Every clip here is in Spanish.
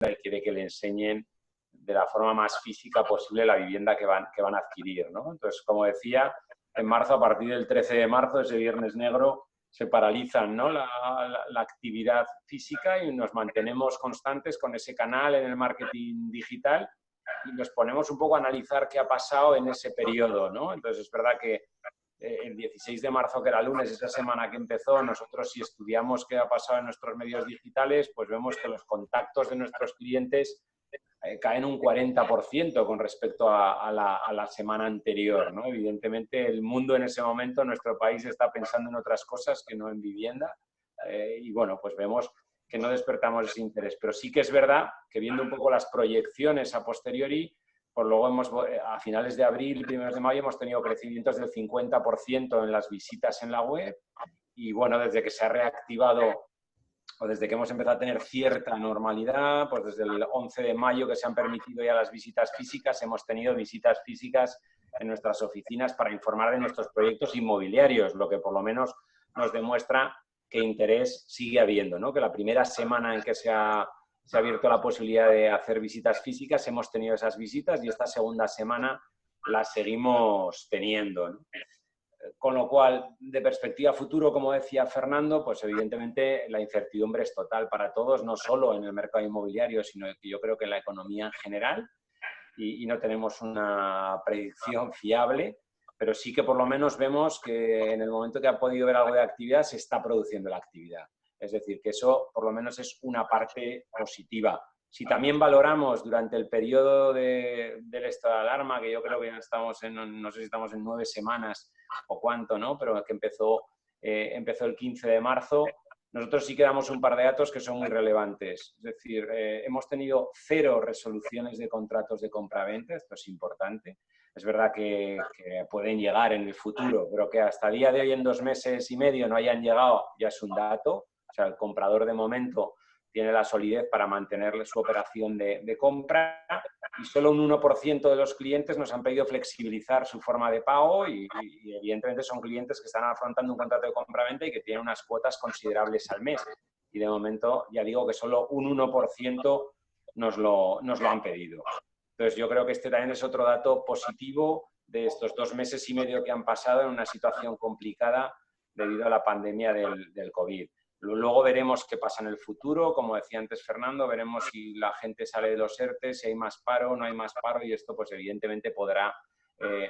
y quiere que le enseñen de la forma más física posible la vivienda que van a adquirir, ¿no? Entonces, como decía, en marzo, a partir del 13 de marzo, ese Viernes Negro, se paralizan, ¿no?, la actividad física y nos mantenemos constantes con ese canal en el marketing digital y nos ponemos un poco a analizar qué ha pasado en ese periodo, ¿no? Entonces, es verdad que el 16 de marzo, que era lunes, esa semana que empezó, nosotros si estudiamos qué ha pasado en nuestros medios digitales, pues vemos que los contactos de nuestros clientes caen un 40% con respecto a la semana anterior, ¿no? Evidentemente, el mundo en ese momento, nuestro país está pensando en otras cosas que no en vivienda y, bueno, pues vemos que no despertamos ese interés. Pero sí que es verdad que viendo un poco las proyecciones a posteriori, pues luego a finales de abril, primeros de mayo, hemos tenido crecimientos del 50% en las visitas en la web y, bueno, desde que se ha reactivado o desde que hemos empezado a tener cierta normalidad, pues desde el 11 de mayo que se han permitido ya las visitas físicas, hemos tenido visitas físicas en nuestras oficinas para informar de nuestros proyectos inmobiliarios, lo que por lo menos nos demuestra que interés sigue habiendo, ¿no? Que la primera semana en que se ha abierto la posibilidad de hacer visitas físicas, hemos tenido esas visitas y esta segunda semana las seguimos teniendo, ¿no? Con lo cual, de perspectiva futuro, como decía Fernando, pues evidentemente la incertidumbre es total para todos, no solo en el mercado inmobiliario, sino que yo creo que en la economía en general y no tenemos una predicción fiable, pero sí que por lo menos vemos que en el momento que ha podido haber algo de actividad, se está produciendo la actividad. Es decir, que eso por lo menos es una parte positiva. Si también valoramos durante el periodo del estado de alarma, que yo creo que ya estamos no sé si estamos en 9 semanas o cuánto, ¿no? Pero que empezó el 15 de marzo, nosotros sí que damos un par de datos que son muy relevantes. Es decir, hemos tenido 0 resoluciones de contratos de compraventa, esto es importante. Es verdad que pueden llegar en el futuro, pero que hasta el día de hoy, en 2 meses y medio, no hayan llegado, ya es un dato. O sea, el comprador de momento tiene la solidez para mantenerle su operación de compra y solo un 1% de los clientes nos han pedido flexibilizar su forma de pago y evidentemente son clientes que están afrontando un contrato de compraventa y que tienen unas cuotas considerables al mes. Y de momento, ya digo que solo un 1% nos lo han pedido. Entonces, yo creo que este también es otro dato positivo de estos 2 meses y medio que han pasado en una situación complicada debido a la pandemia del COVID. Luego veremos qué pasa en el futuro, como decía antes Fernando, veremos si la gente sale de los ERTE, si hay más paro o no hay más paro y esto pues evidentemente podrá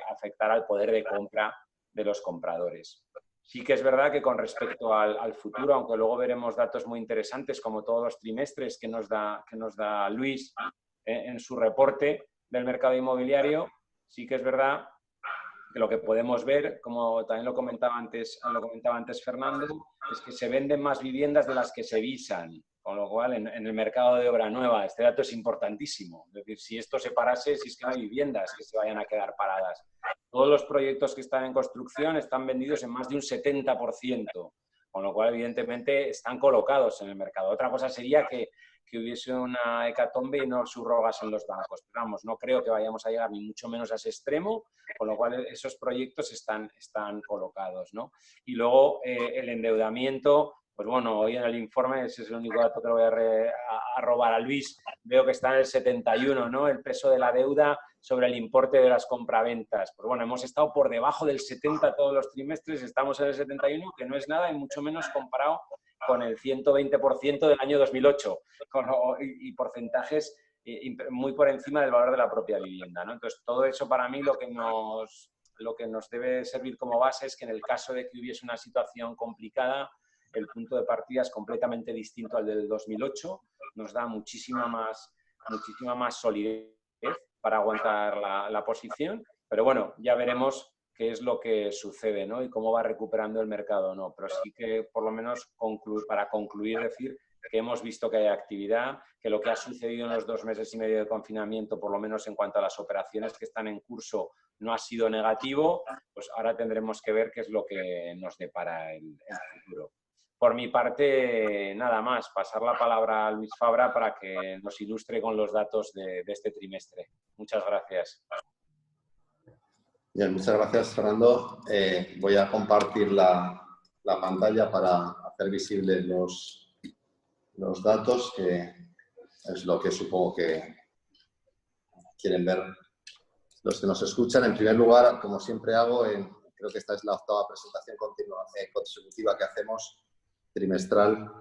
afectar al poder de compra de los compradores. Sí que es verdad que con respecto al futuro, aunque luego veremos datos muy interesantes como todos los trimestres que nos da Luis en su reporte del mercado inmobiliario, sí que es verdad que lo que podemos ver, como también lo comentaba antes Fernando, es que se venden más viviendas de las que se visan, con lo cual en el mercado de obra nueva este dato es importantísimo. Es decir, si esto se parase, si es que no hay viviendas que se vayan a quedar paradas. Todos los proyectos que están en construcción están vendidos en más de un 70%, con lo cual evidentemente están colocados en el mercado. Otra cosa sería que hubiese una hecatombe y no subrogas en los bancos. Pero vamos, no creo que vayamos a llegar ni mucho menos a ese extremo, con lo cual esos proyectos están colocados, ¿no? Y luego el endeudamiento, pues bueno, hoy en el informe, ese es el único dato que le voy a robar a Luis, veo que está en el 71, ¿no? El peso de la deuda sobre el importe de las compraventas. Pues bueno, hemos estado por debajo del 70 todos los trimestres, estamos en el 71, que no es nada y mucho menos comparado con el 120% del año 2008 y porcentajes muy por encima del valor de la propia vivienda, ¿no? Entonces, todo eso para mí lo que nos debe servir como base es que en el caso de que hubiese una situación complicada, el punto de partida es completamente distinto al del 2008, nos da muchísima más solidez para aguantar la posición, pero bueno, ya veremos qué es lo que sucede, ¿no? Y cómo va recuperando el mercado, ¿no? Pero sí que, por lo menos, para concluir, decir que hemos visto que hay actividad, que lo que ha sucedido en los 2 meses y medio de confinamiento, por lo menos en cuanto a las operaciones que están en curso, no ha sido negativo, pues ahora tendremos que ver qué es lo que nos depara el futuro. Por mi parte, nada más, pasar la palabra a Luis Fabra para que nos ilustre con los datos de este trimestre. Muchas gracias. Bien, muchas gracias, Fernando. Voy a compartir la pantalla para hacer visibles los datos que es lo que supongo que quieren ver los que nos escuchan. En primer lugar, como siempre hago, creo que esta es la 8ª presentación consecutiva que hacemos, trimestral.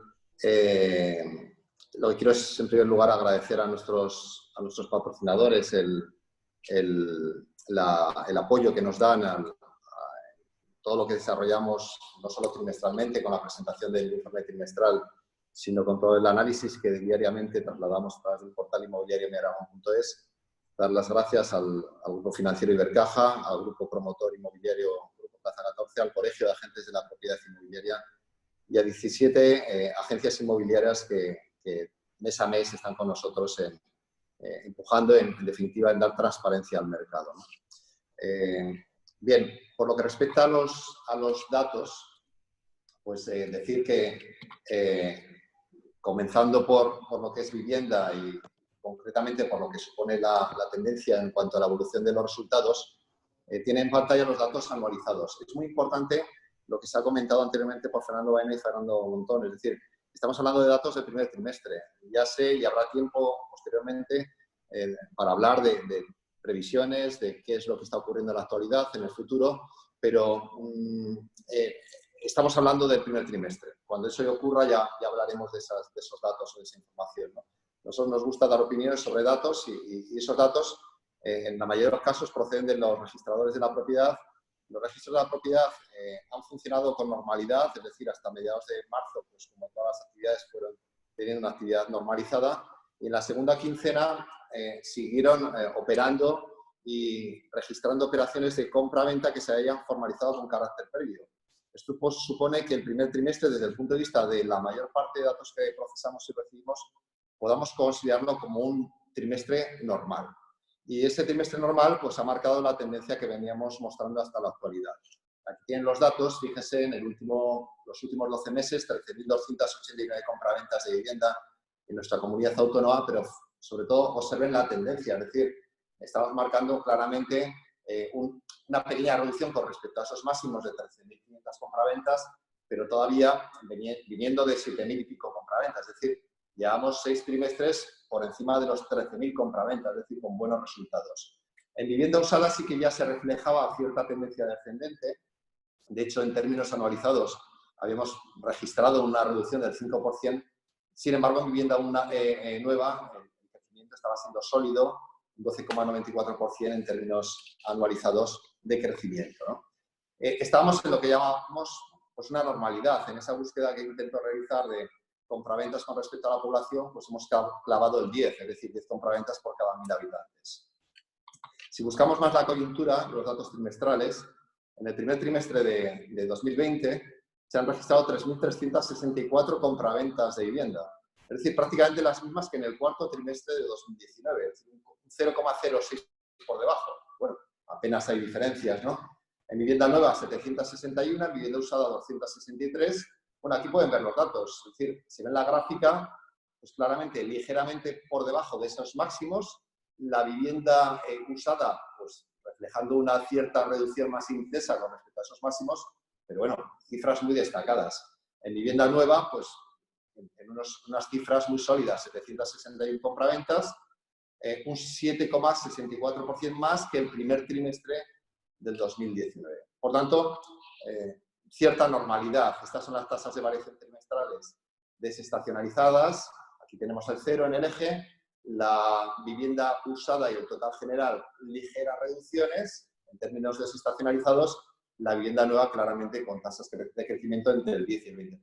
Lo que quiero es, en primer lugar, agradecer a nuestros patrocinadores el apoyo que nos dan a todo lo que desarrollamos, no solo trimestralmente con la presentación del informe trimestral, sino con todo el análisis que diariamente trasladamos a través del portal inmobiliario miaragón.es. Dar las gracias al Grupo Financiero Ibercaja, al Grupo Promotor Inmobiliario Grupo Plaza 14, al Colegio de Agentes de la Propiedad Inmobiliaria y a 17 agencias inmobiliarias que mes a mes están con nosotros empujando, en definitiva, en dar transparencia al mercado, ¿no? Bien, por lo que respecta a los datos, pues decir que comenzando por lo que es vivienda y concretamente por lo que supone la tendencia en cuanto a la evolución de los resultados, tiene en pantalla los datos anualizados. Es muy importante lo que se ha comentado anteriormente por Fernando Baena y Fernando Montón, es decir, estamos hablando de datos del primer trimestre. Ya sé y habrá tiempo posteriormente para hablar de previsiones, de qué es lo que está ocurriendo en la actualidad, en el futuro, pero estamos hablando del primer trimestre. Cuando eso ocurra ya hablaremos de esos datos o de esa información, ¿no? Nosotros nos gusta dar opiniones sobre datos y esos datos, en la mayoría de los casos, proceden de los registradores de la propiedad. Los registros de la propiedad han funcionado con normalidad, es decir, hasta mediados de marzo, pues como todas las actividades fueron teniendo una actividad normalizada, y en la segunda quincena siguieron operando y registrando operaciones de compra-venta que se hayan formalizado con carácter previo. Esto pues, supone que el primer trimestre, desde el punto de vista de la mayor parte de datos que procesamos y recibimos, podamos considerarlo como un trimestre normal. Y este trimestre normal pues, ha marcado la tendencia que veníamos mostrando hasta la actualidad. Aquí tienen los datos, fíjense, en los últimos 12 meses, 13.289 compraventas de vivienda en nuestra comunidad autónoma, pero sobre todo observen la tendencia, es decir, estamos marcando claramente una pequeña reducción con respecto a esos máximos de 13.500 compraventas, pero todavía viniendo de 7.000 y pico compraventas, es decir, llevamos 6 trimestres por encima de los 13.000 compraventas, es decir, con buenos resultados. En vivienda usada sí que ya se reflejaba cierta tendencia descendente. De hecho, en términos anualizados, habíamos registrado una reducción del 5%. Sin embargo, en vivienda nueva, el crecimiento estaba siendo sólido, un 12,94% en términos anualizados de crecimiento, ¿no? Estábamos en lo que llamamos pues, una normalidad. En esa búsqueda que intento realizar de compraventas con respecto a la población, pues hemos clavado el 10, es decir, 10 compraventas por cada 1.000 habitantes. Si buscamos más la coyuntura, los datos trimestrales, en el primer trimestre de 2020 se han registrado 3.364 compraventas de vivienda, es decir, prácticamente las mismas que en el cuarto trimestre de 2019, es decir, un 0,06 por debajo. Bueno, apenas hay diferencias, ¿no? En vivienda nueva, 761, en vivienda usada, 263. Bueno, aquí pueden ver los datos, es decir, si ven la gráfica, pues claramente, ligeramente por debajo de esos máximos, la vivienda usada, pues reflejando una cierta reducción más intensa con respecto a esos máximos, pero bueno, cifras muy destacadas. En vivienda nueva, pues en unas cifras muy sólidas, 761 compraventas, un 7,64% más que el primer trimestre del 2019. Por tanto, cierta normalidad. Estas son las tasas de variación trimestrales desestacionalizadas. Aquí tenemos el 0 en el eje. La vivienda usada y el total general, ligeras reducciones. En términos desestacionalizados, la vivienda nueva claramente con tasas de crecimiento entre el 10 y el 20%.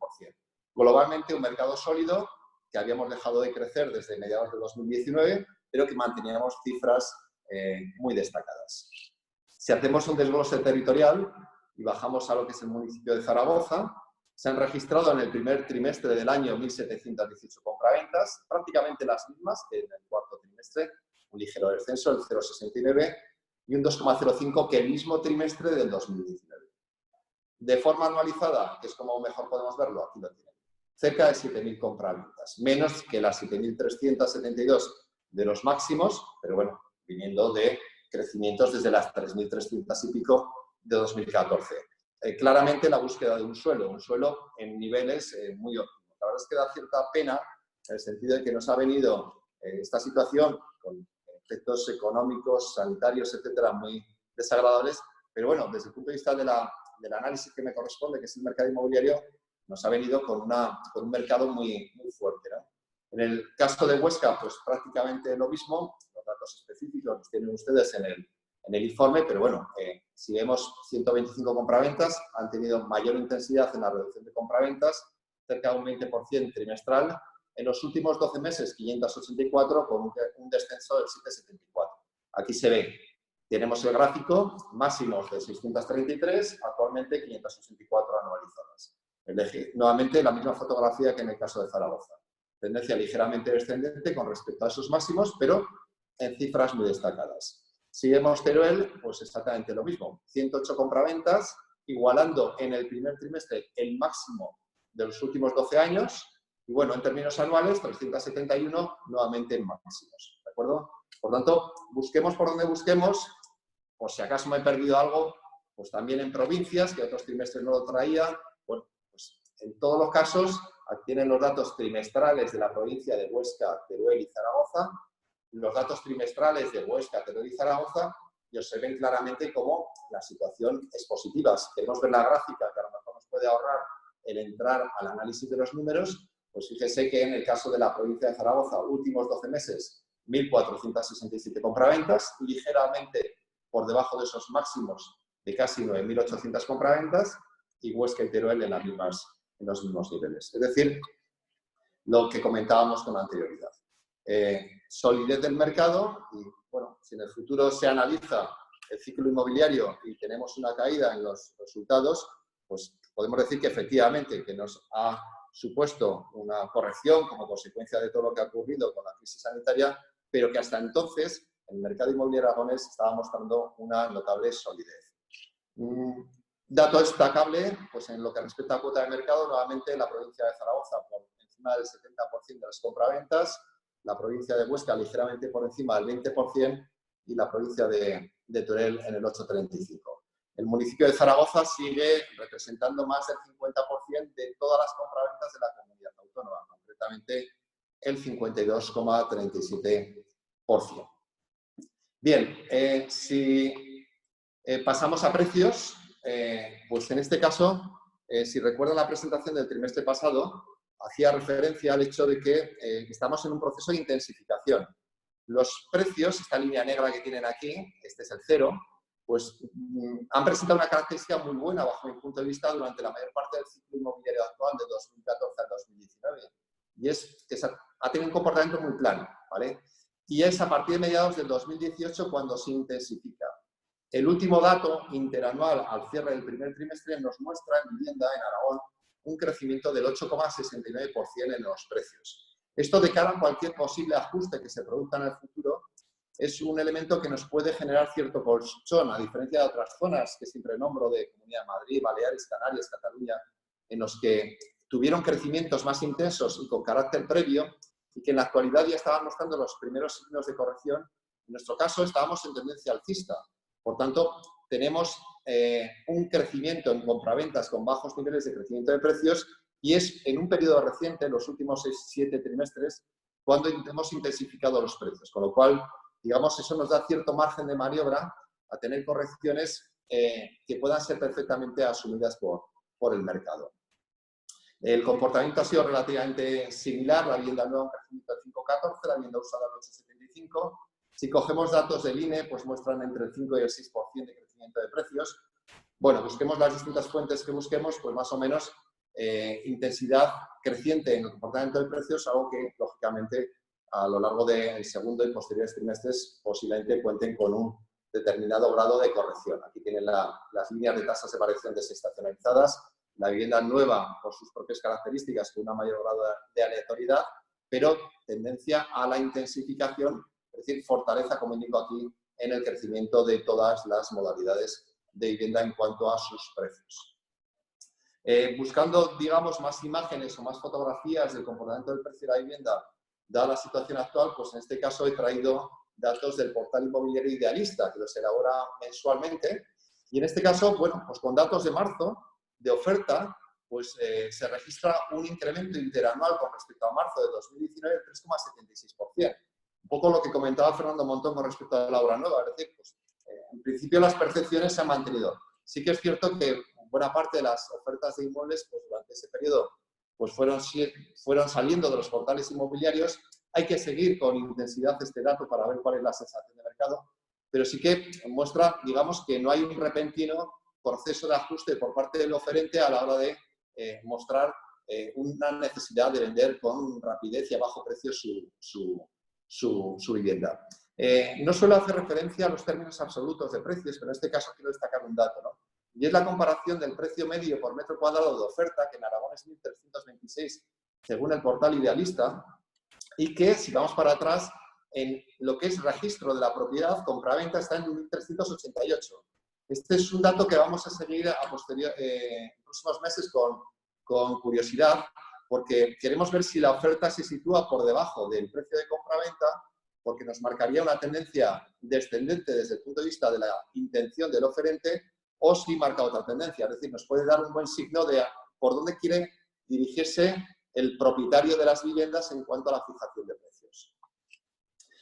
Globalmente, un mercado sólido que habíamos dejado de crecer desde mediados de 2019, pero que manteníamos cifras muy destacadas. Si hacemos un desglose territorial y bajamos a lo que es el municipio de Zaragoza, se han registrado en el primer trimestre del año 1.718 compraventas, prácticamente las mismas que en el cuarto trimestre, un ligero descenso, el 0,69, y un 2,05 que el mismo trimestre del 2019. De forma anualizada, que es como mejor podemos verlo, aquí lo tienen, cerca de 7.000 compraventas, menos que las 7.372 de los máximos, pero bueno, viniendo de crecimientos desde las 3.300 y pico de 2014. Claramente la búsqueda de un suelo en niveles muy óptimos. La verdad es que da cierta pena en el sentido de que nos ha venido esta situación con efectos económicos, sanitarios, etcétera, muy desagradables, pero bueno, desde el punto de vista del análisis que me corresponde, que es el mercado inmobiliario, nos ha venido con un mercado muy, muy fuerte, ¿no? En el caso de Huesca, pues prácticamente lo mismo, los datos específicos los tienen ustedes en el informe, pero bueno, si vemos 125 compraventas, han tenido mayor intensidad en la reducción de compraventas, cerca de un 20% trimestral. En los últimos 12 meses, 584, con un descenso del 7,74. Aquí se ve, tenemos el gráfico, máximos de 633, actualmente 564 anualizadas. Nuevamente, la misma fotografía que en el caso de Zaragoza. Tendencia ligeramente descendente con respecto a esos máximos, pero en cifras muy destacadas. Si vemos Teruel, pues exactamente lo mismo. 108 compraventas, igualando en el primer trimestre el máximo de los últimos 12 años. Y bueno, en términos anuales, 371 nuevamente en máximos. ¿De acuerdo? Por tanto, busquemos por donde busquemos. Por si acaso me he perdido algo, pues también en provincias, que otros trimestres no lo traía. Bueno, pues en todos los casos, aquí tienen los datos trimestrales de la provincia de Huesca, Teruel y Zaragoza. Los datos trimestrales de Huesca, Teruel y Zaragoza, y os se ven claramente cómo la situación es positiva. Si queremos ver la gráfica, que a lo mejor nos puede ahorrar el entrar al análisis de los números, pues fíjese que en el caso de la provincia de Zaragoza, últimos 12 meses, 1.467 compraventas, ligeramente por debajo de esos máximos de casi 9.800 compraventas, y Huesca y Teruel en los mismos niveles. Es decir, lo que comentábamos con anterioridad. Solidez del mercado, y bueno, si en el futuro se analiza el ciclo inmobiliario y tenemos una caída en los resultados, pues podemos decir que efectivamente que nos ha supuesto una corrección como consecuencia de todo lo que ha ocurrido con la crisis sanitaria, pero que hasta entonces el mercado inmobiliario aragonés estaba mostrando una notable solidez. Dato destacable, pues en lo que respecta a cuota de mercado, nuevamente la provincia de Zaragoza por encima del 70% de las compraventas, la provincia de Huesca ligeramente por encima del 20% y la provincia de Teruel en el 8,35%. El municipio de Zaragoza sigue representando más del 50% de todas las compraventas de la comunidad autónoma, concretamente el 52,37%. Bien, si pasamos a precios, pues en este caso, si recuerdan la presentación del trimestre pasado, hacía referencia al hecho de que estamos en un proceso de intensificación. Los precios, esta línea negra que tienen aquí, este es el cero, pues han presentado una característica muy buena bajo mi punto de vista durante la mayor parte del ciclo inmobiliario actual de 2014 al 2019. Y es que ha tenido un comportamiento muy plano, ¿vale? Y es a partir de mediados del 2018 cuando se intensifica. El último dato interanual al cierre del primer trimestre nos muestra en vivienda en Aragón un crecimiento del 8,69% en los precios. Esto, de cara a cualquier posible ajuste que se produzca en el futuro, es un elemento que nos puede generar cierto colchón, a diferencia de otras zonas que siempre nombro de Comunidad de Madrid, Baleares, Canarias, Cataluña, en los que tuvieron crecimientos más intensos y con carácter previo y que en la actualidad ya estaban mostrando los primeros signos de corrección. En nuestro caso estábamos en tendencia alcista. Por tanto, tenemos un crecimiento en compraventas con bajos niveles de crecimiento de precios y es en un periodo reciente, los últimos 6-7 trimestres, cuando hemos intensificado los precios. Con lo cual, digamos, eso nos da cierto margen de maniobra a tener correcciones que puedan ser perfectamente asumidas por el mercado. El comportamiento ha sido relativamente similar, la vivienda nueva un crecimiento del 5,14, la vivienda usada del 8,75. Si cogemos datos del INE, pues muestran entre el 5 y el 6% de crecimiento de precios. Bueno, busquemos las distintas fuentes que busquemos, pues más o menos intensidad creciente en el comportamiento de precios, algo que, lógicamente, a lo largo del segundo y posteriores trimestres posiblemente cuenten con un determinado grado de corrección. Aquí tienen las líneas de tasas de variación desestacionalizadas, la vivienda nueva por sus propias características con un mayor grado de aleatoriedad, pero tendencia a la intensificación, es decir, fortaleza, como indico aquí, en el crecimiento de todas las modalidades de vivienda en cuanto a sus precios. Buscando, digamos, más imágenes o más fotografías del comportamiento del precio de la vivienda, dada la situación actual, pues en este caso he traído datos del portal inmobiliario Idealista, que los elabora mensualmente. Y en este caso, bueno, pues con datos de marzo de oferta, pues se registra un incremento interanual con respecto a marzo de 2019 del 3,76%. un poco lo que comentaba Fernando Montón con respecto a la obra nueva, es decir, pues, en principio las percepciones se han mantenido. Sí que es cierto que buena parte de las ofertas de inmuebles, pues durante ese periodo, pues fueron saliendo de los portales inmobiliarios. Hay que seguir con intensidad este dato para ver cuál es la sensación de mercado, pero sí que muestra, digamos, que no hay un repentino proceso de ajuste por parte del oferente a la hora de mostrar una necesidad de vender con rapidez y a bajo precio su vivienda. No suelo hacer referencia a los términos absolutos de precios, pero en este caso quiero destacar un dato, ¿no? Y es la comparación del precio medio por metro cuadrado de oferta, que en Aragón es 1.326, según el portal Idealista, y que, si vamos para atrás, en lo que es registro de la propiedad, compraventa está en 1.388. Este es un dato que vamos a seguir en próximos meses con curiosidad, porque queremos ver si la oferta se sitúa por debajo del precio de compraventa, porque nos marcaría una tendencia descendente desde el punto de vista de la intención del oferente, o si marca otra tendencia. Es decir, nos puede dar un buen signo de por dónde quiere dirigirse el propietario de las viviendas en cuanto a la fijación de precios.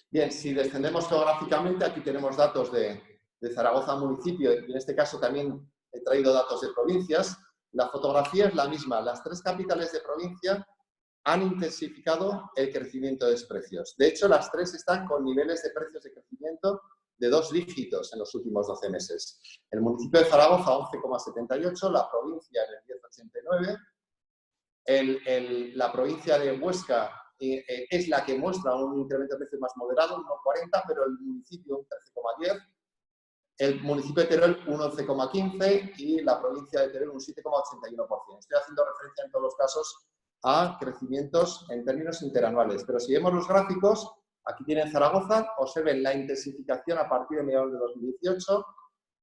Bien, si descendemos geográficamente, aquí tenemos datos de Zaragoza municipio, y en este caso también he traído datos de provincias. La fotografía es la misma. Las tres capitales de provincia han intensificado el crecimiento de precios. De hecho, las tres están con niveles de precios de crecimiento de 2 dígitos en los últimos 12 meses. El municipio de Zaragoza, 11,78, la provincia en el 10,89, la provincia de Huesca es la que muestra un incremento de precios más moderado, 1,40, pero el municipio un 13,10, el municipio de Teruel un 11,15 y la provincia de Teruel un 7,81%. Estoy haciendo referencia en todos los casos a crecimientos en términos interanuales, pero si vemos los gráficos, aquí tienen Zaragoza, observen la intensificación a partir de mediados de 2018,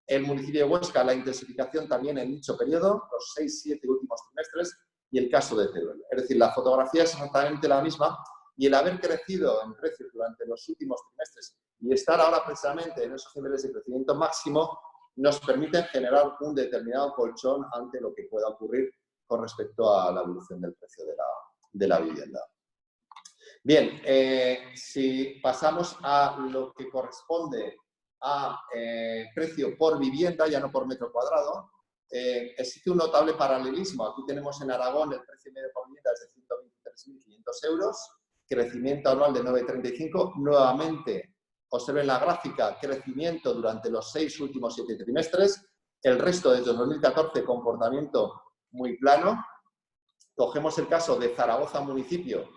el municipio de Huesca, la intensificación también en dicho periodo, los 6-7 últimos trimestres, y el caso de Teruel. Es decir, la fotografía es exactamente la misma, y el haber crecido en precios durante los últimos trimestres y estar ahora precisamente en esos niveles de crecimiento máximo nos permite generar un determinado colchón ante lo que pueda ocurrir con respecto a la evolución del precio de la vivienda. Bien, si pasamos a lo que corresponde a precio por vivienda, ya no por metro cuadrado, existe un notable paralelismo. Aquí tenemos en Aragón el precio medio por vivienda es de 123.500 euros, crecimiento anual de 9,35. Nuevamente, observen la gráfica, crecimiento durante los 6 últimos 7 trimestres. El resto desde 2014, comportamiento muy plano. Cogemos el caso de Zaragoza municipio,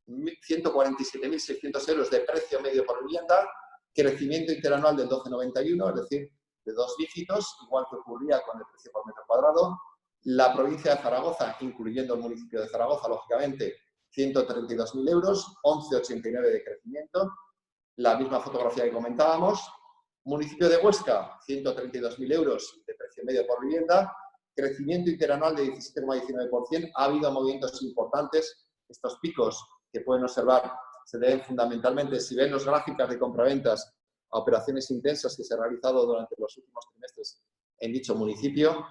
147.600 euros de precio medio por vivienda, crecimiento interanual del 12,91, es decir, de 2 dígitos, igual que ocurría con el precio por metro cuadrado. La provincia de Zaragoza, incluyendo el municipio de Zaragoza, lógicamente, 132.000 euros, 11,89 de crecimiento, la misma fotografía que comentábamos. Municipio de Huesca, 132.000 euros de precio medio por vivienda, crecimiento interanual de 17,19%. Ha habido movimientos importantes. Estos picos que pueden observar se deben fundamentalmente, si ven los gráficas de compraventas, a operaciones intensas que se han realizado durante los últimos trimestres en dicho municipio.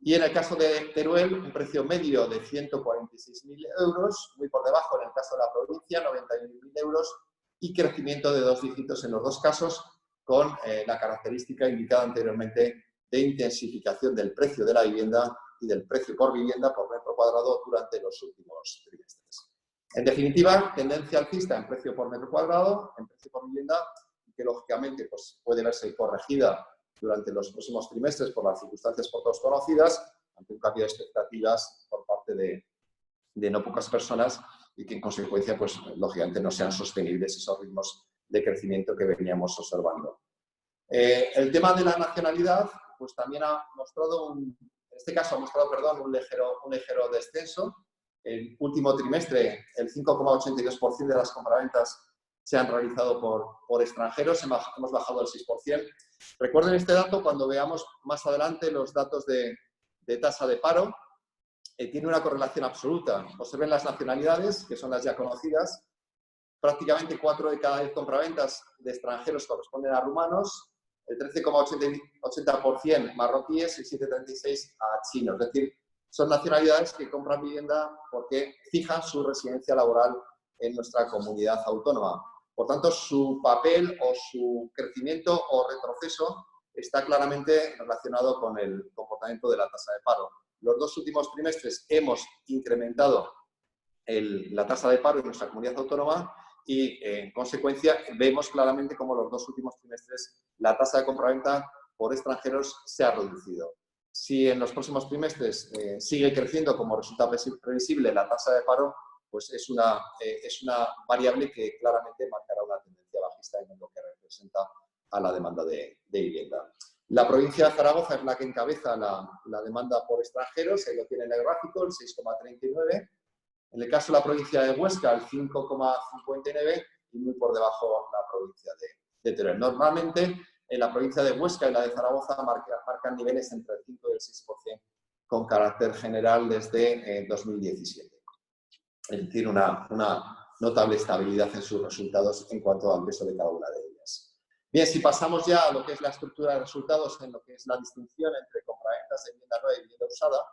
Y en el caso de Teruel, un precio medio de 146.000 euros, muy por debajo en el caso de la provincia, 91.000 euros, y crecimiento de 2 dígitos en los dos casos, con la característica indicada anteriormente de intensificación del precio de la vivienda y del precio por vivienda por metro cuadrado durante los últimos trimestres. En definitiva, tendencia alcista en precio por metro cuadrado, en precio por vivienda, que lógicamente pues, puede verse corregida durante los próximos trimestres por las circunstancias por todos conocidas, ante un cambio de expectativas por parte de no pocas personas y que en consecuencia, pues lógicamente no sean sostenibles esos ritmos de crecimiento que veníamos observando. El tema de la nacionalidad, pues también ha mostrado, en este caso ha mostrado, perdón, un ligero descenso. El último trimestre, el 5,82% de las compraventas se han realizado por extranjeros, hemos bajado el 6%. Recuerden este dato cuando veamos más adelante los datos de tasa de paro. Tiene una correlación absoluta. Observen las nacionalidades, que son las ya conocidas. Prácticamente 4 de cada 10 compraventas de extranjeros corresponden a rumanos, el 13,80% marroquíes y el 7,36% a chinos. Es decir, son nacionalidades que compran vivienda porque fijan su residencia laboral en nuestra comunidad autónoma. Por tanto, su papel o su crecimiento o retroceso está claramente relacionado con el comportamiento de la tasa de paro. Los 2 últimos trimestres hemos incrementado la tasa de paro en nuestra comunidad autónoma y, en consecuencia, vemos claramente cómo los 2 últimos trimestres la tasa de compraventa por extranjeros se ha reducido. Si en los próximos trimestres sigue creciendo como resulta previsible la tasa de paro, pues es una variable que claramente marcará una tendencia bajista en lo que representa a la demanda de vivienda. La provincia de Zaragoza es la que encabeza la demanda por extranjeros, ahí lo tiene en el gráfico, el 6,39. En el caso de la provincia de Huesca, el 5,59 y muy por debajo la provincia de Teruel. Normalmente, en la provincia de Huesca y la de Zaragoza marcan niveles entre el 5 y el 6% con carácter general desde 2017. Es decir, una notable estabilidad en sus resultados en cuanto al peso de cada una de ellas. Bien, si pasamos ya a lo que es la estructura de resultados, en lo que es la distinción entre compraventas de vivienda nueva y vivienda usada,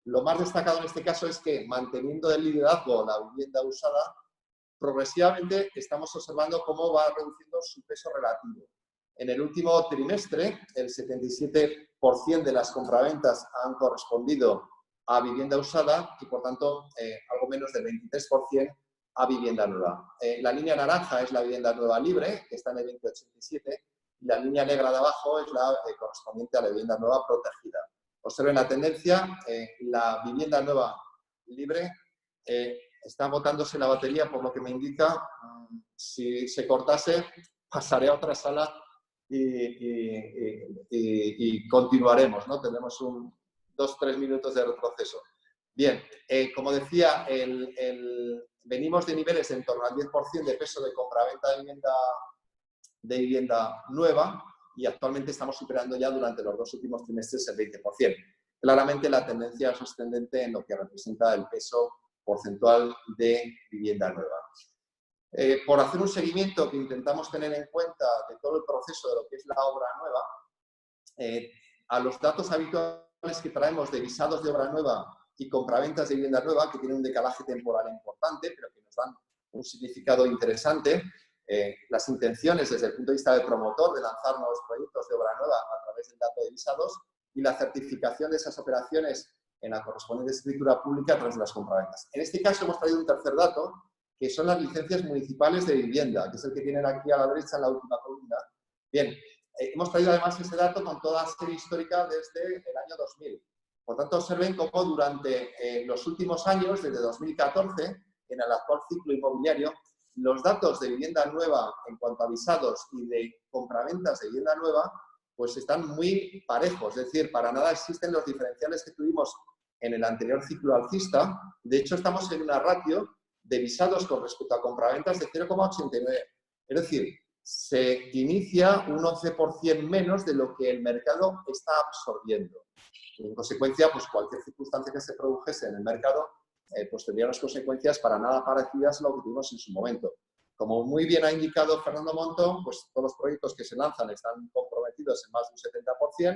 lo más destacado en este caso es que, manteniendo el liderazgo la vivienda usada, progresivamente estamos observando cómo va reduciendo su peso relativo. En el último trimestre, el 77% de las compraventas han correspondido a vivienda usada y, por tanto, algo menos del 23% a vivienda nueva. La línea naranja es la vivienda nueva libre, que está en el 20,87, y la línea negra de abajo es la correspondiente a la vivienda nueva protegida. Observen la tendencia, la vivienda nueva libre está agotándose la batería, por lo que me indica, si se cortase, pasaré a otra sala y continuaremos, ¿no? Tendremos 2-3 minutos de retroceso. Bien, como decía, venimos de niveles en torno al 10% de peso de compraventa de vivienda nueva y actualmente estamos superando ya durante los 2 últimos trimestres el 20%. Claramente la tendencia es ascendente en lo que representa el peso porcentual de vivienda nueva. Por hacer un seguimiento que intentamos tener en cuenta de todo el proceso de lo que es la obra nueva, a los datos habituales que traemos de visados de obra nueva y compraventas de vivienda nueva, que tienen un decalaje temporal importante, pero que nos dan un significado interesante, las intenciones desde el punto de vista del promotor de lanzar nuevos proyectos de obra nueva a través del dato de visados y la certificación de esas operaciones en la correspondiente escritura pública a través de las compraventas. En este caso hemos traído un tercer dato, que son las licencias municipales de vivienda, que es el que tienen aquí a la derecha en la última columna. Bien, hemos traído además ese dato con toda la serie histórica desde el año 2000. Por tanto, observen cómo durante los últimos años, desde 2014, en el actual ciclo inmobiliario, los datos de vivienda nueva en cuanto a visados y de compraventas de vivienda nueva, pues están muy parejos. Es decir, para nada existen los diferenciales que tuvimos en el anterior ciclo alcista. De hecho, estamos en una ratio de visados con respecto a compraventas de 0,89. Es decir, se inicia un 11% menos de lo que el mercado está absorbiendo. En consecuencia, pues cualquier circunstancia que se produjese en el mercado pues tendría unas consecuencias para nada parecidas a lo que tuvimos en su momento. Como muy bien ha indicado Fernando Montón, pues todos los proyectos que se lanzan están comprometidos en más de un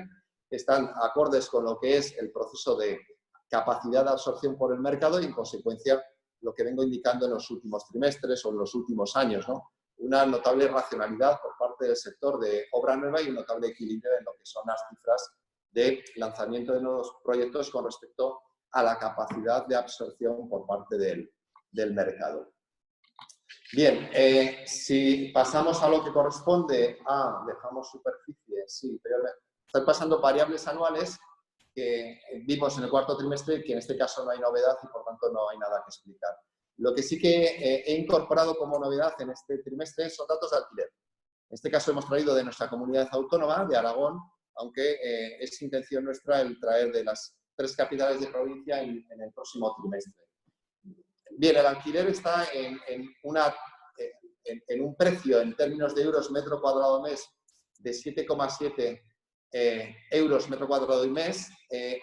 70%, están acordes con lo que es el proceso de capacidad de absorción por el mercado y, en consecuencia, lo que vengo indicando en los últimos trimestres o en los últimos años, ¿no? Una notable racionalidad por parte del sector de obra nueva y un notable equilibrio en lo que son las cifras de lanzamiento de nuevos proyectos con respecto a la capacidad de absorción por parte del mercado. Bien, si pasamos a lo que corresponde a, dejamos superficie, sí, pero estoy pasando variables anuales que vimos en el cuarto trimestre y que en este caso no hay novedad y por tanto no hay nada que explicar. Lo que sí que he incorporado como novedad en este trimestre son datos de alquiler. En este caso hemos traído de nuestra comunidad autónoma, de Aragón, aunque es intención nuestra el traer de las 3 capitales de provincia en el próximo trimestre. Bien, el alquiler está en un precio en términos de euros metro cuadrado mes de 7,7 euros metro cuadrado y mes.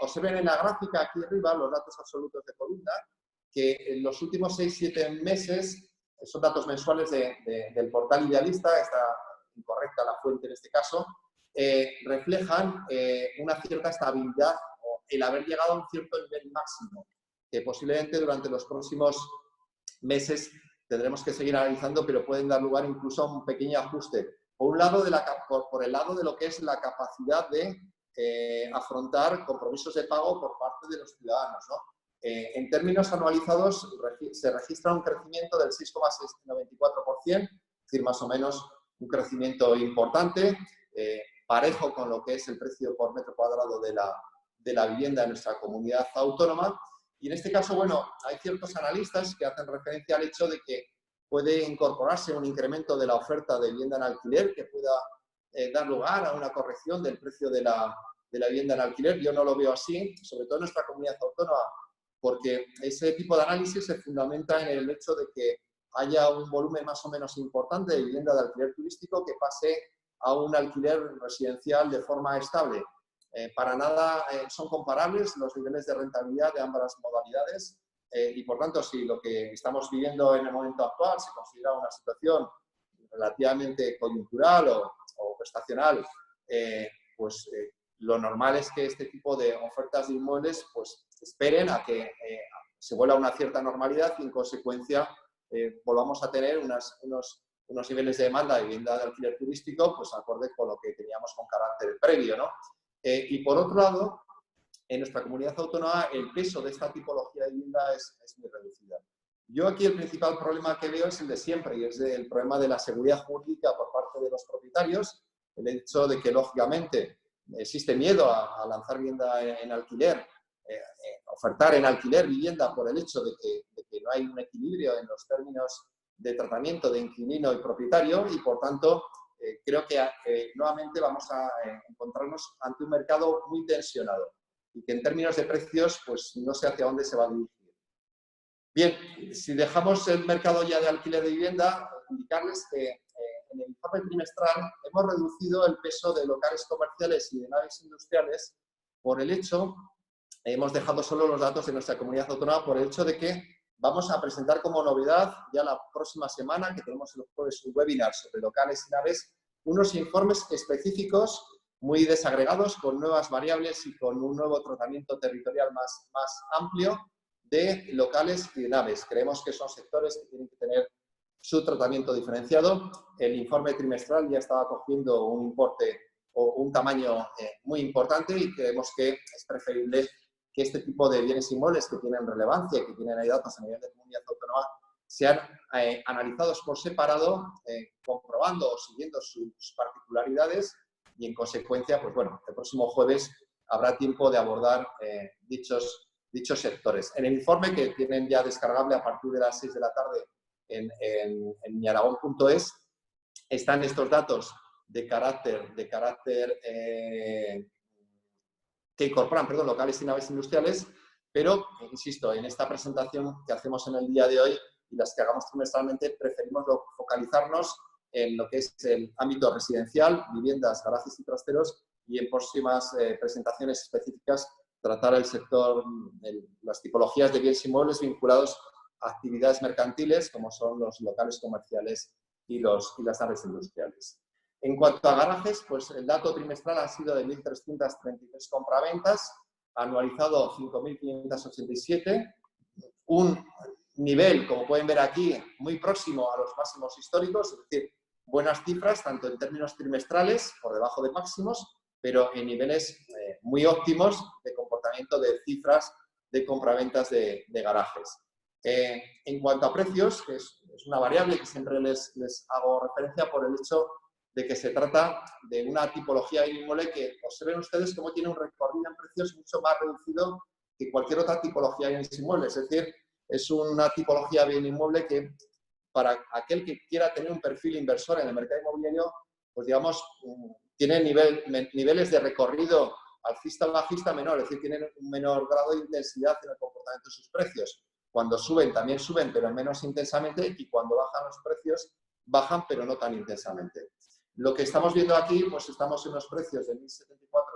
Observen en la gráfica aquí arriba los datos absolutos de columna, que en los últimos 6-7 meses, son datos mensuales del portal Idealista, está incorrecta la fuente en este caso, reflejan una cierta estabilidad o el haber llegado a un cierto nivel máximo, que posiblemente durante los próximos meses tendremos que seguir analizando, pero pueden dar lugar incluso a un pequeño ajuste. Por un lado, por el lado de lo que es la capacidad de afrontar compromisos de pago por parte de los ciudadanos, ¿no? En términos anualizados, se registra un crecimiento del 6,94%, es decir, más o menos un crecimiento importante, parejo con lo que es el precio por metro cuadrado de la vivienda en nuestra comunidad autónoma. Y en este caso, bueno, hay ciertos analistas que hacen referencia al hecho de que puede incorporarse un incremento de la oferta de vivienda en alquiler que pueda dar lugar a una corrección del precio de la vivienda en alquiler. Yo no lo veo así, sobre todo en nuestra comunidad autónoma, porque ese tipo de análisis se fundamenta en el hecho de que haya un volumen más o menos importante de vivienda de alquiler turístico que pase a un alquiler residencial de forma estable. Para nada son comparables los niveles de rentabilidad de ambas modalidades y, por tanto, si lo que estamos viviendo en el momento actual se considera una situación relativamente coyuntural o estacional, pues lo normal es que este tipo de ofertas de inmuebles pues, esperen a que se vuelva a una cierta normalidad y, en consecuencia, volvamos a tener unos niveles de demanda de vivienda de alquiler turístico pues acorde con lo que teníamos con carácter previo, ¿no? Y por otro lado, en nuestra comunidad autónoma el peso de esta tipología de vivienda es muy reducida. Yo aquí el principal problema que veo es el de siempre y es el problema de la seguridad jurídica por parte de los propietarios, el hecho de que lógicamente existe miedo a lanzar vivienda en alquiler, ofertar en alquiler vivienda por el hecho de que no hay un equilibrio en los términos de tratamiento de inquilino y propietario y, por tanto, creo que nuevamente vamos a encontrarnos ante un mercado muy tensionado y que en términos de precios pues no sé hacia dónde se va a dirigir. Bien, si dejamos el mercado ya de alquiler de vivienda, indicarles que en el informe trimestral hemos reducido el peso de locales comerciales y de naves industriales por el hecho, hemos dejado solo los datos de nuestra comunidad autónoma por el hecho de que vamos a presentar como novedad ya la próxima semana, que tenemos el jueves un webinar sobre locales y naves, unos informes específicos muy desagregados con nuevas variables y con un nuevo tratamiento territorial más amplio de locales y de naves. Creemos que son sectores que tienen que tener su tratamiento diferenciado. El informe trimestral ya estaba cogiendo un importe o un tamaño muy importante y creemos que es preferible que este tipo de bienes inmuebles que tienen relevancia y que tienen ahí datos a nivel de comunidad autónoma sean analizados por separado, comprobando o siguiendo sus particularidades y, en consecuencia, pues bueno, el próximo jueves habrá tiempo de abordar dichos sectores. En el informe, que tienen ya descargable a partir de las 6 de la tarde en miaragón.es, están estos datos de carácter que incorporan, locales y naves industriales, pero, insisto, en esta presentación que hacemos en el día de hoy y las que hagamos trimestralmente, preferimos focalizarnos en lo que es el ámbito residencial, viviendas, garajes y trasteros, y en próximas presentaciones específicas tratar el sector, las tipologías de bienes inmuebles vinculados a actividades mercantiles, como son los locales comerciales y las naves industriales. En cuanto a garajes, pues el dato trimestral ha sido de 1.333 compraventas, anualizado 5.587, un nivel, como pueden ver aquí, muy próximo a los máximos históricos, es decir, buenas cifras, tanto en términos trimestrales, por debajo de máximos, pero en niveles muy óptimos de comportamiento de cifras de compraventas de garajes. En cuanto a precios, que es una variable que siempre les hago referencia por el hecho de que se trata de una tipología de inmueble que observen ustedes cómo tiene un recorrido en precios mucho más reducido que cualquier otra tipología de bienes inmuebles. Es decir, es una tipología de bien inmueble que, para aquel que quiera tener un perfil inversor en el mercado inmobiliario, pues digamos, tiene niveles de recorrido alcista o bajista menor, es decir, tienen un menor grado de intensidad en el comportamiento de sus precios. Cuando suben, también suben, pero menos intensamente, y cuando bajan los precios, bajan, pero no tan intensamente. Lo que estamos viendo aquí, pues estamos en unos precios de 1.074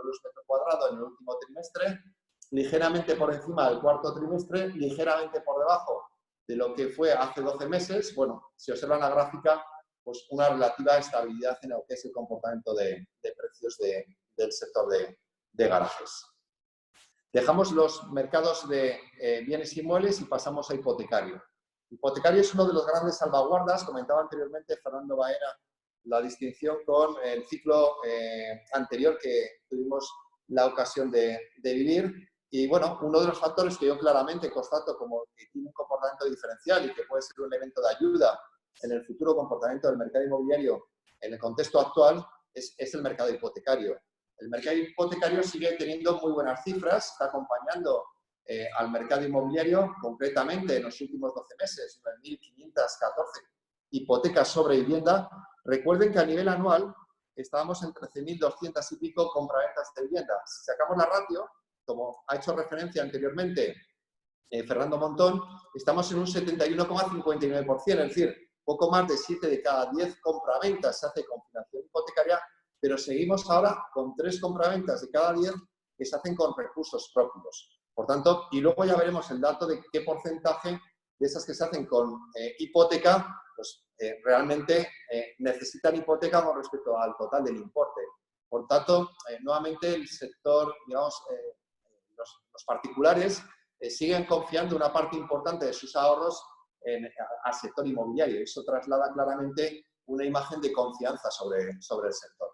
euros metro cuadrado en el último trimestre, ligeramente por encima del cuarto trimestre, ligeramente por debajo de lo que fue hace 12 meses. Bueno, si observan la gráfica, pues una relativa estabilidad en lo que es el comportamiento de precios del sector de garajes. Dejamos los mercados de bienes inmuebles y pasamos a hipotecario. Hipotecario es uno de los grandes salvaguardas, comentaba anteriormente Fernando Baena, la distinción con el ciclo anterior que tuvimos la ocasión de vivir. Y bueno, uno de los factores que yo claramente constato como que tiene un comportamiento diferencial y que puede ser un elemento de ayuda en el futuro comportamiento del mercado inmobiliario en el contexto actual es el mercado hipotecario. El mercado hipotecario sigue teniendo muy buenas cifras, está acompañando al mercado inmobiliario, concretamente en los últimos 12 meses, 9.514 hipotecas sobre vivienda. Recuerden que a nivel anual estábamos en 13.200 y pico compraventas de vivienda. Si sacamos la ratio, como ha hecho referencia anteriormente Fernando Montón, estamos en un 71,59%, es decir, poco más de 7 de cada 10 compraventas se hace con financiación hipotecaria, pero seguimos ahora con 3 compraventas de cada 10 que se hacen con recursos propios. Por tanto, y luego ya veremos el dato de qué porcentaje de esas que se hacen con hipoteca, pues realmente necesitan hipoteca con respecto al total del importe. Por tanto, nuevamente el sector, digamos, los particulares siguen confiando una parte importante de sus ahorros al sector inmobiliario. Eso traslada claramente una imagen de confianza sobre el sector.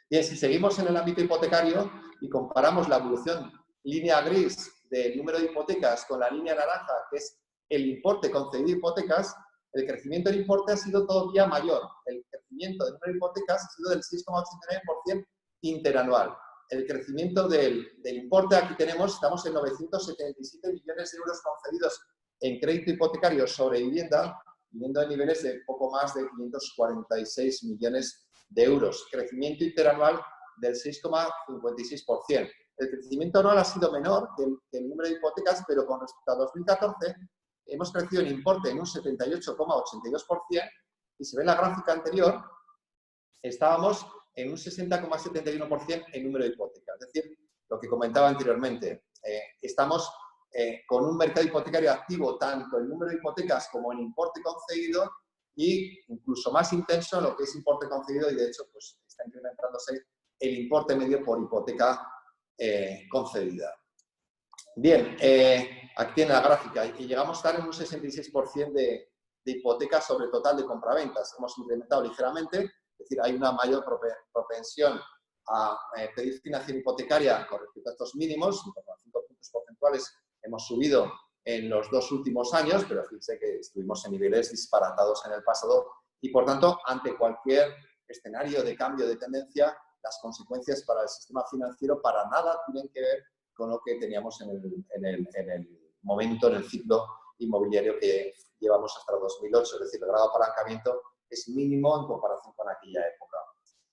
Bien, si seguimos en el ámbito hipotecario y comparamos la evolución línea gris del número de hipotecas con la línea naranja, que es el importe concedido de hipotecas, el crecimiento del importe ha sido todavía mayor. El crecimiento del número de hipotecas ha sido del 6,89% interanual. El crecimiento del importe, aquí estamos en 977 millones de euros concedidos en crédito hipotecario sobre vivienda, viniendo de niveles de poco más de 546 millones de euros. Crecimiento interanual del 6,56%. El crecimiento anual ha sido menor que el número de hipotecas, pero con respecto a 2014 hemos crecido en importe en un 78,82% y se ve en la gráfica anterior, estábamos en un 60,71% en número de hipotecas. Es decir, lo que comentaba anteriormente, estamos con un mercado hipotecario activo tanto en número de hipotecas como en importe concedido y incluso más intenso en lo que es importe concedido y de hecho pues, está incrementándose el importe medio por hipoteca concedida. Bien, aquí tiene la gráfica y llegamos a estar en un 66% de hipotecas sobre total de compraventas. Hemos incrementado ligeramente, es decir, hay una mayor propensión a pedir financiación hipotecaria con respecto a estos mínimos, en torno a 5 puntos porcentuales hemos subido en los 2 últimos años, pero fíjense que estuvimos en niveles disparatados en el pasado y, por tanto, ante cualquier escenario de cambio de tendencia, las consecuencias para el sistema financiero para nada tienen que ver con lo que teníamos en el momento, en el ciclo inmobiliario que llevamos hasta el 2008, es decir, el grado de apalancamiento es mínimo en comparación con aquella época.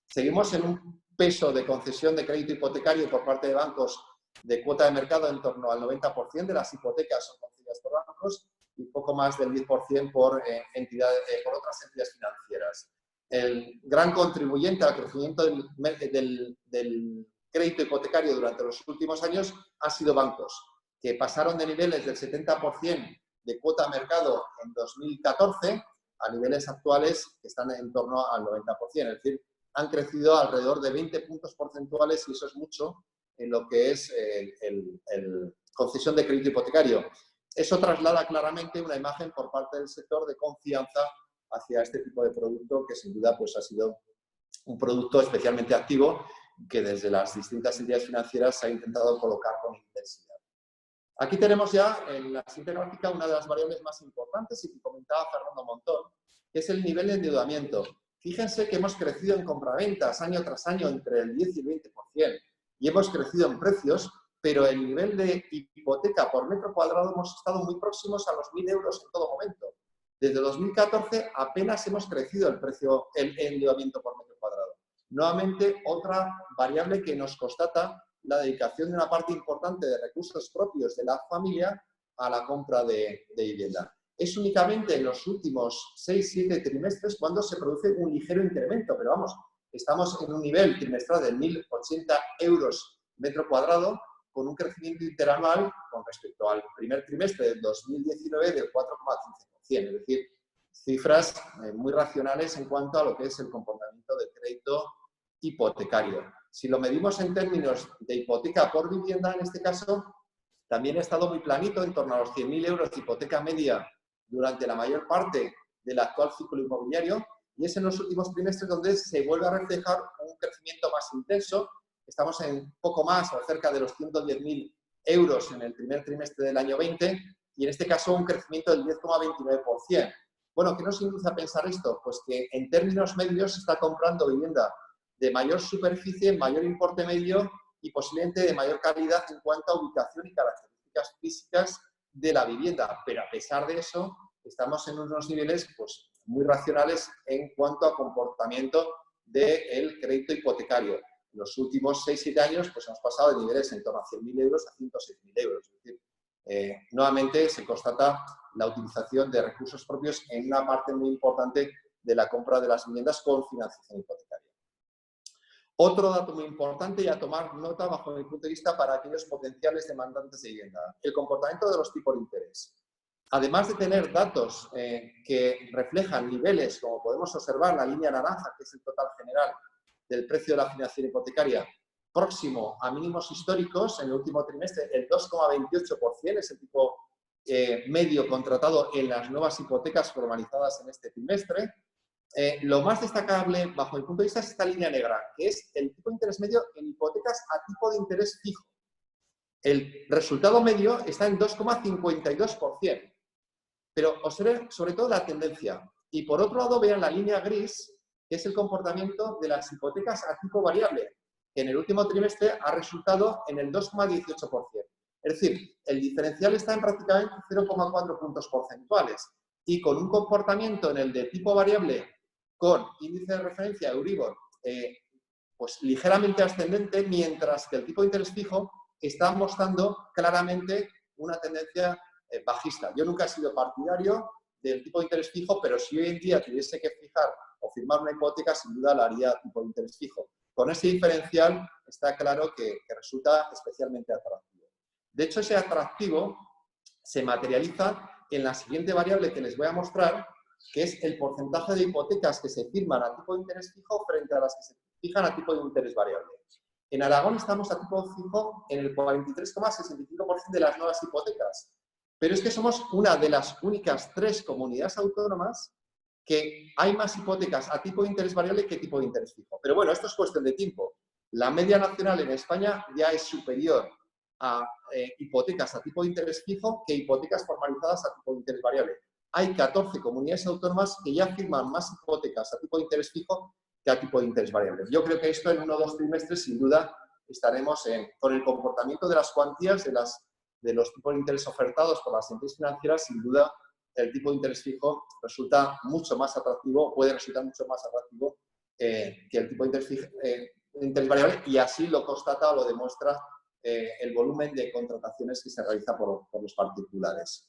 Seguimos en un peso de concesión de crédito hipotecario por parte de bancos de cuota de mercado en torno al 90% de las hipotecas son concedidas por bancos y poco más del 10% por otras entidades financieras. El gran contribuyente al crecimiento del crédito hipotecario durante los últimos años han sido bancos, que pasaron de niveles del 70% de cuota de mercado en 2014 a niveles actuales que están en torno al 90%. Es decir, han crecido alrededor de 20 puntos porcentuales y eso es mucho en lo que es el concesión de crédito hipotecario. Eso traslada claramente una imagen por parte del sector de confianza hacia este tipo de producto que sin duda pues, ha sido un producto especialmente activo que desde las distintas entidades financieras se ha intentado colocar con intensidad. Aquí tenemos ya en la siguiente gráfica una de las variables más importantes y que comentaba Fernando Montón, que es el nivel de endeudamiento. Fíjense que hemos crecido en compraventas año tras año entre el 10 y el 20% y hemos crecido en precios, pero el nivel de hipoteca por metro cuadrado hemos estado muy próximos a los 1.000 euros en todo momento. Desde 2014 apenas hemos crecido el endeudamiento por metro cuadrado. Nuevamente, otra variable que nos constata la dedicación de una parte importante de recursos propios de la familia a la compra de vivienda. Es únicamente en los últimos 6-7 trimestres cuando se produce un ligero incremento, pero vamos, estamos en un nivel trimestral de 1.080 euros metro cuadrado con un crecimiento interanual con respecto al primer trimestre del 2019 del 4,15%, es decir, cifras muy racionales en cuanto a lo que es el comportamiento del crédito hipotecario. Si lo medimos en términos de hipoteca por vivienda, en este caso, también ha estado muy planito, en torno a los 100.000 euros de hipoteca media durante la mayor parte del actual ciclo inmobiliario, y es en los últimos trimestres donde se vuelve a reflejar un crecimiento más intenso. Estamos en poco más o cerca de los 110.000 euros en el primer trimestre del año 20 y en este caso un crecimiento del 10,29%. Bueno, ¿qué nos induce a pensar esto? Pues que en términos medios se está comprando vivienda de mayor superficie, mayor importe medio y posiblemente de mayor calidad en cuanto a ubicación y características físicas de la vivienda. Pero a pesar de eso, estamos en unos niveles pues, muy racionales en cuanto a comportamiento del crédito hipotecario. En los últimos 6-7 años pues, hemos pasado de niveles en torno a 100.000 euros a 106.000 euros. Es decir, nuevamente se constata la utilización de recursos propios en una parte muy importante de la compra de las viviendas con financiación hipotecaria. Otro dato muy importante y a tomar nota bajo mi punto de vista para aquellos potenciales demandantes de vivienda, el comportamiento de los tipos de interés. Además de tener datos que reflejan niveles, como podemos observar, la línea naranja, que es el total general del precio de la financiación hipotecaria, próximo a mínimos históricos, en el último trimestre el 2,28% es el tipo medio contratado en las nuevas hipotecas formalizadas en este trimestre. Lo más destacable, bajo mi punto de vista, es esta línea negra, que es el tipo de interés medio en hipotecas a tipo de interés fijo. El resultado medio está en 2,52%. Pero observen sobre todo la tendencia. Y por otro lado, vean la línea gris, que es el comportamiento de las hipotecas a tipo variable, que en el último trimestre ha resultado en el 2,18%. Es decir, el diferencial está en prácticamente 0,4 puntos porcentuales. Y con un comportamiento en el de tipo variable con índice de referencia Euribor pues ligeramente ascendente, mientras que el tipo de interés fijo está mostrando claramente una tendencia bajista. Yo nunca he sido partidario del tipo de interés fijo, pero si hoy en día tuviese que fijar o firmar una hipoteca, sin duda la haría tipo de interés fijo. Con ese diferencial está claro que resulta especialmente atractivo. De hecho, ese atractivo se materializa en la siguiente variable que les voy a mostrar, que es el porcentaje de hipotecas que se firman a tipo de interés fijo frente a las que se fijan a tipo de interés variable. En Aragón estamos a tipo fijo en el 43,65% de las nuevas hipotecas. Pero es que somos una de las únicas 3 comunidades autónomas que hay más hipotecas a tipo de interés variable que tipo de interés fijo. Pero bueno, esto es cuestión de tiempo. La media nacional en España ya es superior a hipotecas a tipo de interés fijo que hipotecas formalizadas a tipo de interés variable. Hay 14 comunidades autónomas que ya firman más hipotecas a tipo de interés fijo que a tipo de interés variable. Yo creo que esto en 1 o 2 trimestres, sin duda, estaremos con el comportamiento de las cuantías de los tipos de interés ofertados por las entidades financieras, sin duda, el tipo de interés fijo resulta mucho más atractivo, puede resultar mucho más atractivo que el tipo de interés variable, y así lo constata o lo demuestra el volumen de contrataciones que se realiza por los particulares.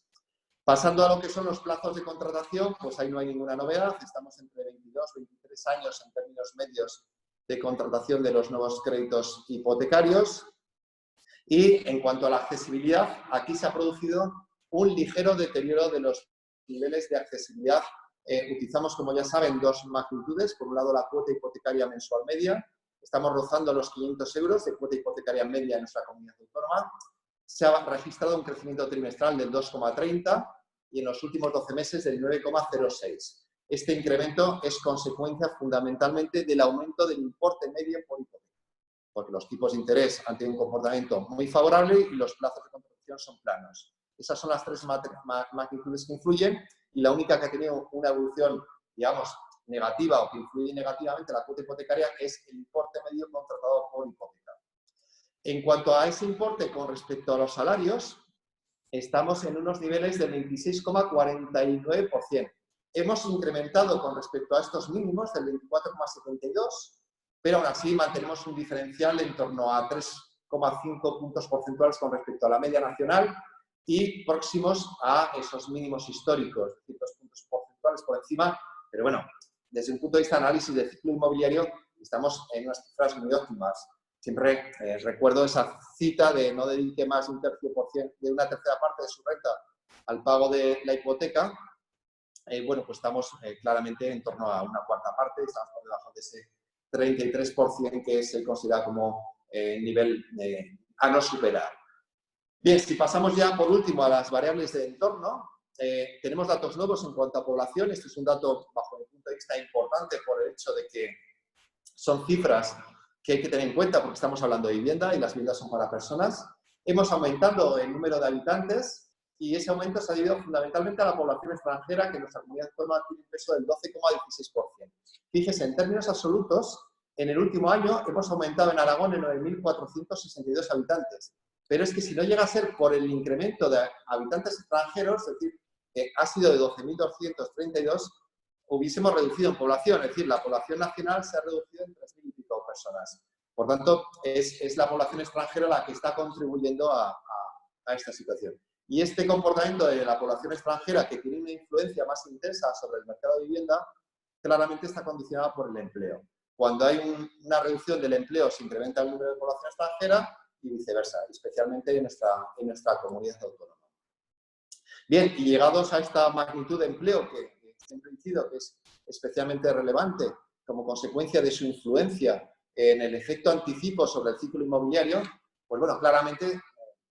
Pasando a lo que son los plazos de contratación, pues ahí no hay ninguna novedad. Estamos entre 22 y 23 años en términos medios de contratación de los nuevos créditos hipotecarios. Y en cuanto a la accesibilidad, aquí se ha producido un ligero deterioro de los niveles de accesibilidad. Utilizamos, como ya saben, 2 magnitudes. Por un lado, la cuota hipotecaria mensual media. Estamos rozando los 500 euros de cuota hipotecaria media en nuestra comunidad autónoma. Se ha registrado un crecimiento trimestral del 2,30 y en los últimos 12 meses del 9,06. Este incremento es consecuencia fundamentalmente del aumento del importe medio por hipoteca, porque los tipos de interés han tenido un comportamiento muy favorable y los plazos de contratación son planos. Esas son las 3 magnitudes que influyen, y la única que ha tenido una evolución, digamos, negativa o que influye negativamente la cuota hipotecaria es el importe medio contratado por hipoteca. En cuanto a ese importe con respecto a los salarios, estamos en unos niveles del 26,49%. Hemos incrementado con respecto a estos mínimos del 24,72%, pero aún así mantenemos un diferencial en torno a 3,5 puntos porcentuales con respecto a la media nacional y próximos a esos mínimos históricos, 2 puntos porcentuales por encima. Pero bueno, desde un punto de vista de análisis del ciclo inmobiliario, estamos en unas cifras muy óptimas. Siempre recuerdo esa cita de no dedique más de una tercera parte de su renta al pago de la hipoteca. Bueno, pues estamos claramente en torno a una cuarta parte, estamos por debajo de ese 33% que se considera como nivel a no superar. Bien, si pasamos ya por último a las variables de entorno, tenemos datos nuevos en cuanto a población. Este es un dato, bajo mi punto de vista, importante por el hecho de que son cifras que hay que tener en cuenta porque estamos hablando de vivienda y las viviendas son para personas. Hemos aumentado el número de habitantes y ese aumento se ha debido fundamentalmente a la población extranjera, que en nuestra comunidad autónoma tiene un peso del 12,16%. Fíjese, en términos absolutos, en el último año hemos aumentado en Aragón en 9.462 habitantes. Pero es que si no llega a ser por el incremento de habitantes extranjeros, es decir, que ha sido de 12.232, hubiésemos reducido en población. Es decir, la población nacional se ha reducido en 3.000 y pico personas. Por tanto, es la población extranjera la que está contribuyendo a esta situación. Y este comportamiento de la población extranjera, que tiene una influencia más intensa sobre el mercado de vivienda, claramente está condicionado por el empleo. Cuando hay una reducción del empleo, se incrementa el número de población extranjera y viceversa, especialmente en nuestra comunidad autónoma. Bien, y llegados a esta magnitud de empleo, que siempre incido que es especialmente relevante como consecuencia de su influencia en el efecto anticipo sobre el ciclo inmobiliario, pues bueno, claramente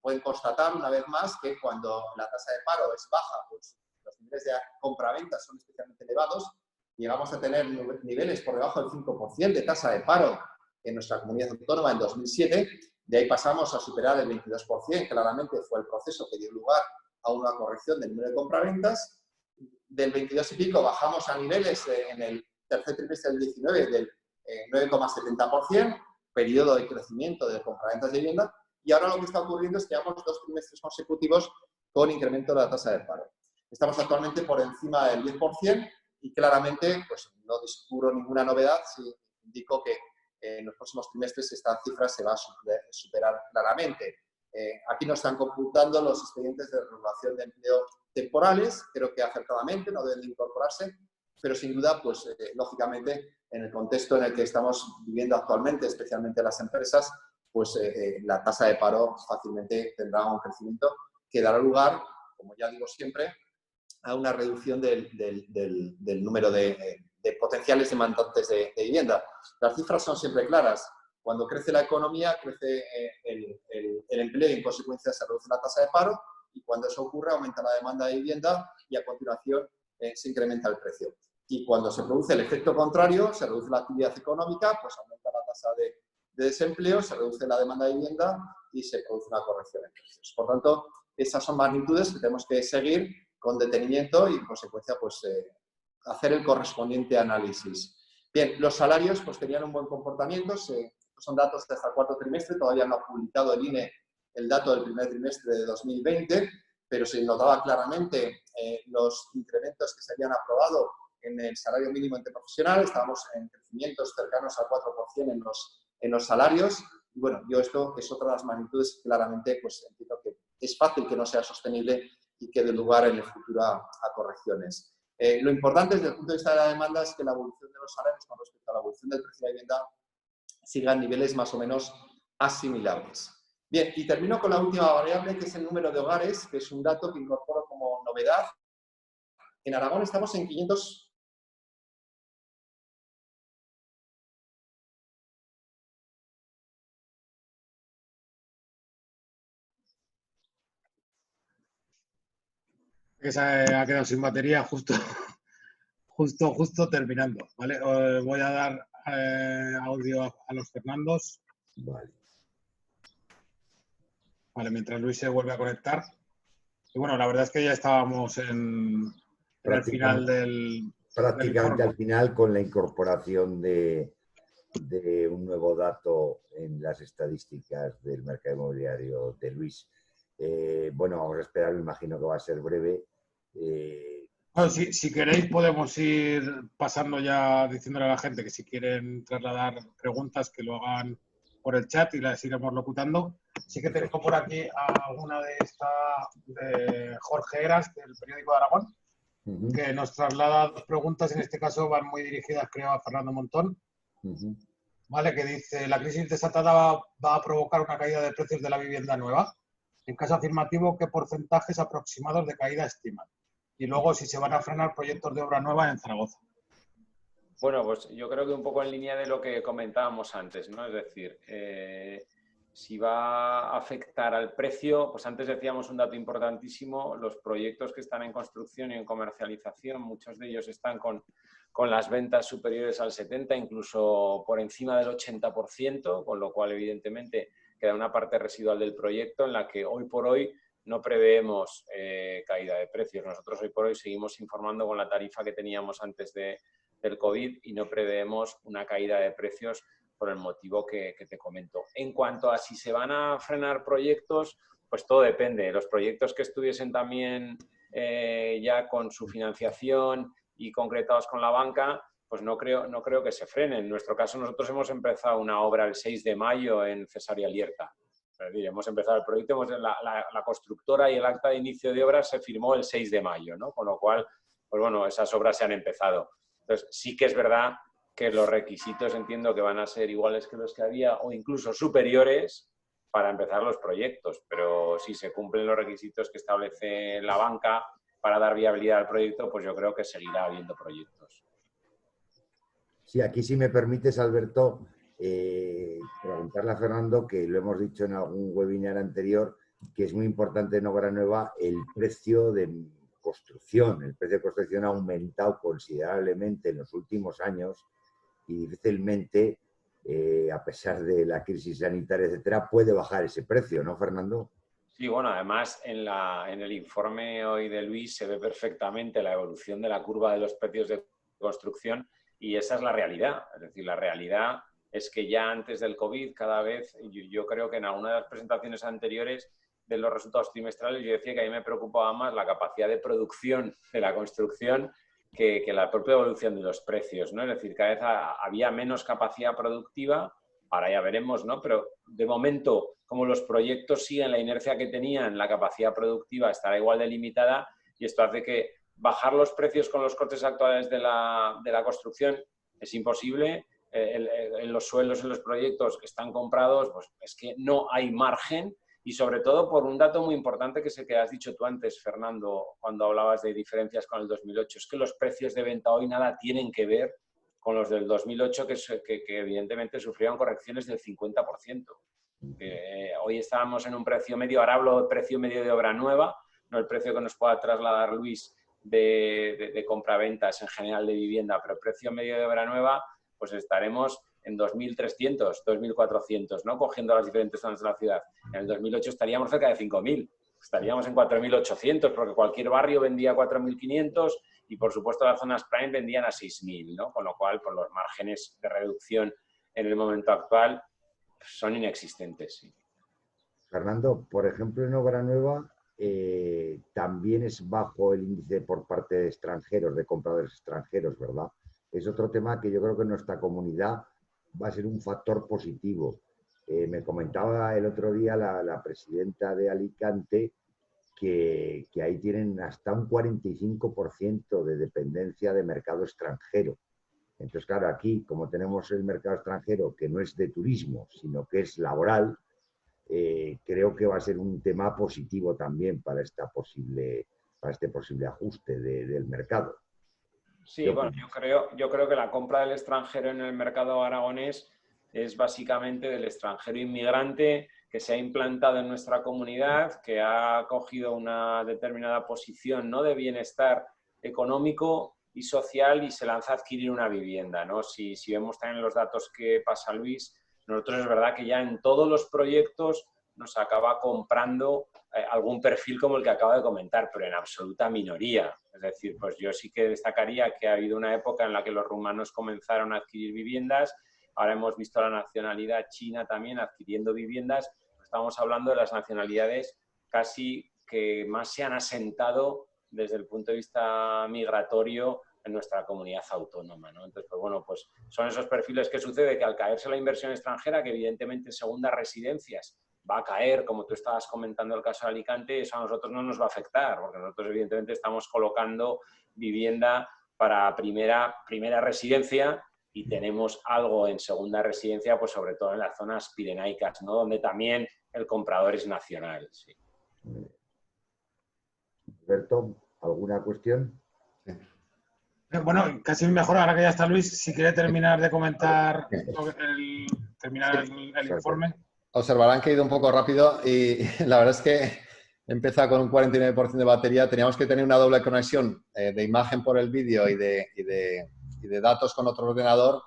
pueden constatar una vez más que cuando la tasa de paro es baja, pues los niveles de compraventa son especialmente elevados. Llegamos a tener niveles por debajo del 5% de tasa de paro en nuestra comunidad autónoma en 2007. De ahí pasamos a superar el 22%, claramente fue el proceso que dio lugar a una corrección del número de compraventas. Del 22 y pico bajamos a niveles en el tercer trimestre del 19 del 9,70%, periodo de crecimiento de compraventas de vivienda. Y ahora lo que está ocurriendo es que llevamos 2 trimestres consecutivos con incremento de la tasa de paro. Estamos actualmente por encima del 10% y claramente pues, no descubro ninguna novedad si indico que en los próximos trimestres esta cifra se va a superar claramente. Aquí nos están computando los expedientes de regulación de empleo temporales, creo que acertadamente, no deben de incorporarse, pero sin duda, pues lógicamente, en el contexto en el que estamos viviendo actualmente, especialmente las empresas, pues la tasa de paro fácilmente tendrá un crecimiento que dará lugar, como ya digo siempre, a una reducción del número de potenciales demandantes de vivienda. Las cifras son siempre claras. Cuando crece la economía, crece el empleo y en consecuencia se reduce la tasa de paro y cuando eso ocurre aumenta la demanda de vivienda y a continuación se incrementa el precio. Y cuando se produce el efecto contrario, se reduce la actividad económica, pues aumenta la tasa de desempleo, se reduce la demanda de vivienda y se produce una corrección en precios. Por tanto, esas son magnitudes que tenemos que seguir con detenimiento y en consecuencia pues, hacer el correspondiente análisis. Bien, los salarios pues, tenían un buen comportamiento, son datos de hasta el cuarto trimestre, todavía no ha publicado el INE el dato del primer trimestre de 2020, pero se notaba claramente los incrementos que se habían aprobado en el salario mínimo interprofesional, estábamos en crecimientos cercanos al 4% en los salarios, y bueno, yo esto es otra de las magnitudes que claramente pues entiendo que es fácil que no sea sostenible y que dé lugar en el futuro a correcciones. Lo importante desde el punto de vista de la demanda es que la evolución de los salarios con respecto a la evolución del precio de la vivienda siga en niveles más o menos asimilables. Bien, y termino con la última variable, que es el número de hogares, que es un dato que incorporo como novedad. En Aragón estamos en 500... Que se ha quedado sin batería justo terminando, ¿vale? Voy a dar audio a los Fernandos. Vale, mientras Luis se vuelve a conectar. Y bueno, la verdad es que ya estábamos en el final prácticamente al final con la incorporación de un nuevo dato en las estadísticas del mercado inmobiliario de Luis. Bueno, vamos a esperar, me imagino que va a ser breve. Bueno, si queréis podemos ir pasando ya diciéndole a la gente que si quieren trasladar preguntas que lo hagan por el chat y las iremos locutando. Sí que tengo por aquí alguna de Jorge Eras, del periódico de Aragón, que nos traslada dos preguntas, en este caso van muy dirigidas creo a Fernando Montón, ¿vale? Que dice, ¿la crisis desatada va a provocar una caída de precios de la vivienda nueva? En caso afirmativo, ¿qué porcentajes aproximados de caída estiman? Y luego, si se van a frenar proyectos de obra nueva en Zaragoza. Bueno, pues yo creo que un poco en línea de lo que comentábamos antes, ¿no? Es decir, si va a afectar al precio, pues antes decíamos un dato importantísimo, los proyectos que están en construcción y en comercialización, muchos de ellos están con las ventas superiores al 70%, incluso por encima del 80%, con lo cual evidentemente queda una parte residual del proyecto en la que hoy por hoy no preveemos caída de precios. Nosotros hoy por hoy seguimos informando con la tarifa que teníamos antes del COVID y no preveemos una caída de precios por el motivo que te comento. En cuanto a si se van a frenar proyectos, pues todo depende. Los proyectos que estuviesen también ya con su financiación y concretados con la banca, pues no creo que se frenen. En nuestro caso, nosotros hemos empezado una obra el 6 de mayo en Cesarea Lierta. Es decir, hemos empezado el proyecto, la constructora y el acta de inicio de obras se firmó el 6 de mayo, ¿no? Con lo cual, pues bueno, esas obras se han empezado. Entonces, sí que es verdad que los requisitos entiendo que van a ser iguales que los que había o incluso superiores para empezar los proyectos, pero si se cumplen los requisitos que establece la banca para dar viabilidad al proyecto, pues yo creo que seguirá habiendo proyectos. Sí, aquí si me permites, Alberto, preguntarle a Fernando, que lo hemos dicho en algún webinar anterior, que es muy importante en obra nueva el precio de construcción. El precio de construcción ha aumentado considerablemente en los últimos años y difícilmente, a pesar de la crisis sanitaria, etcétera, puede bajar ese precio, ¿no, Fernando? Sí, bueno, además en el informe hoy de Luis se ve perfectamente la evolución de la curva de los precios de construcción y esa es la realidad. Es decir, la realidad es que ya antes del COVID, cada vez, yo creo que en alguna de las presentaciones anteriores de los resultados trimestrales, yo decía que a mí me preocupaba más la capacidad de producción de la construcción que la propia evolución de los precios, ¿no? Es decir, cada vez había menos capacidad productiva, ahora ya veremos, ¿no? Pero de momento, como los proyectos siguen la inercia que tenían, la capacidad productiva estará igual de limitada y esto hace que bajar los precios con los costes actuales de la construcción es imposible. En los suelos, en los proyectos que están comprados, pues es que no hay margen. Y sobre todo por un dato muy importante que es el que has dicho tú antes, Fernando, cuando hablabas de diferencias con el 2008. Es que los precios de venta hoy nada tienen que ver con los del 2008, que evidentemente sufrieron correcciones del 50%. Hoy estábamos en un precio medio, ahora hablo de precio medio de obra nueva, no el precio que nos pueda trasladar Luis de compraventas en general de vivienda, pero el precio medio de obra nueva, pues estaremos en 2.300, 2.400, ¿no? Cogiendo las diferentes zonas de la ciudad. En el 2008 estaríamos cerca de 5.000, estaríamos en 4.800, porque cualquier barrio vendía 4.500 y, por supuesto, las zonas prime vendían a 6.000, ¿no? Con lo cual, pues, los márgenes de reducción en el momento actual son inexistentes. Sí. Fernando, por ejemplo, en obra nueva también es bajo el índice por parte de extranjeros, de compradores extranjeros, ¿verdad? Es otro tema que yo creo que en nuestra comunidad va a ser un factor positivo. Me comentaba el otro día la presidenta de Alicante que ahí tienen hasta un 45% de dependencia de mercado extranjero. Entonces, claro, aquí, como tenemos el mercado extranjero que no es de turismo, sino que es laboral, creo que va a ser un tema positivo también para este posible ajuste del mercado. Sí, bueno, yo creo que la compra del extranjero en el mercado aragonés es básicamente del extranjero inmigrante que se ha implantado en nuestra comunidad, que ha cogido una determinada posición, ¿no?, de bienestar económico y social y se lanza a adquirir una vivienda, ¿no? Si vemos también los datos que pasa Luis, nosotros es verdad que ya en todos los proyectos nos acaba comprando algún perfil como el que acabo de comentar, pero en absoluta minoría. Es decir, pues yo sí que destacaría que ha habido una época en la que los rumanos comenzaron a adquirir viviendas, ahora hemos visto a la nacionalidad china también adquiriendo viviendas. Estamos hablando de las nacionalidades casi que más se han asentado desde el punto de vista migratorio en nuestra comunidad autónoma, ¿no? Entonces, pues bueno, pues son esos perfiles que sucede que al caerse la inversión extranjera, que evidentemente en segundas residencias va a caer, como tú estabas comentando el caso de Alicante, eso a nosotros no nos va a afectar, porque nosotros evidentemente estamos colocando vivienda para primera residencia y tenemos algo en segunda residencia, pues sobre todo en las zonas pirenaicas, ¿no?, donde también el comprador es nacional. Sí. Alberto, ¿alguna cuestión? Bueno, casi mejor ahora que ya está Luis, si quiere terminar de comentar el informe. observarán que he ido un poco rápido y la verdad es que he empezado con un 49% de batería. Teníamos que tener una doble conexión de imagen por el vídeo y de datos con otro ordenador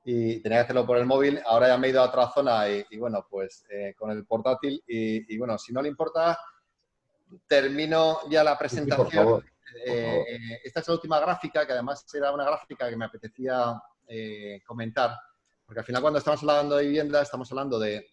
y tenía que hacerlo por el móvil. Ahora ya me he ido a otra zona y bueno, pues con el portátil y bueno, si no le importa, termino ya la presentación. Sí, por favor. Esta es la última gráfica, que además era una gráfica que me apetecía comentar, porque al final cuando estamos hablando de vivienda estamos hablando de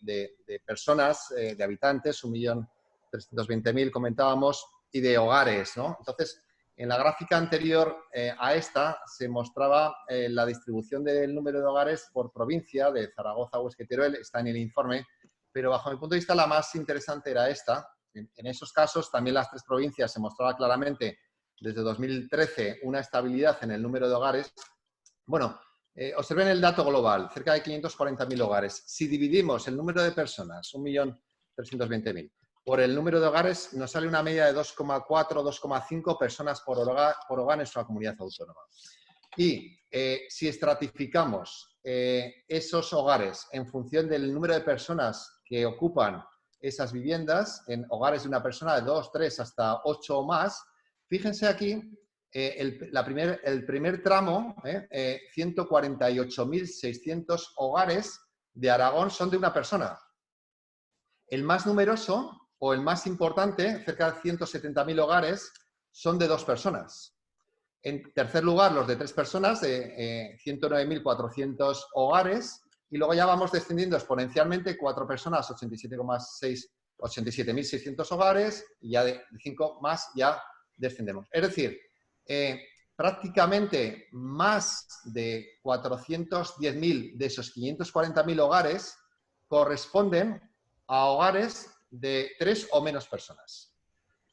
personas, de habitantes, 1.320.000 comentábamos, y de hogares, ¿no? Entonces, en la gráfica anterior a esta se mostraba la distribución del número de hogares por provincia, de Zaragoza, Huesca y Teruel, está en el informe, pero bajo mi punto de vista la más interesante era esta. En esos casos también las 3 provincias se mostraba claramente desde 2013 una estabilidad en el número de hogares. Bueno, observen el dato global, cerca de 540.000 hogares. Si dividimos el número de personas, 1.320.000, por el número de hogares, nos sale una media de 2,4, 2,5 personas por hogar en nuestra comunidad autónoma. Y si estratificamos esos hogares en función del número de personas que ocupan esas viviendas, en hogares de una persona de 2, 3 hasta 8 o más, fíjense aquí, el primer tramo, 148.600 hogares de Aragón son de una persona. El más numeroso o el más importante, cerca de 170.000 hogares, son de 2 personas. En tercer lugar, los de 3 personas, de 109.400 hogares. Y luego ya vamos descendiendo exponencialmente, 4 personas, 87.600 hogares, y ya de 5 más ya descendemos. Es decir, prácticamente más de 410.000 de esos 540.000 hogares corresponden a hogares de 3 o menos personas.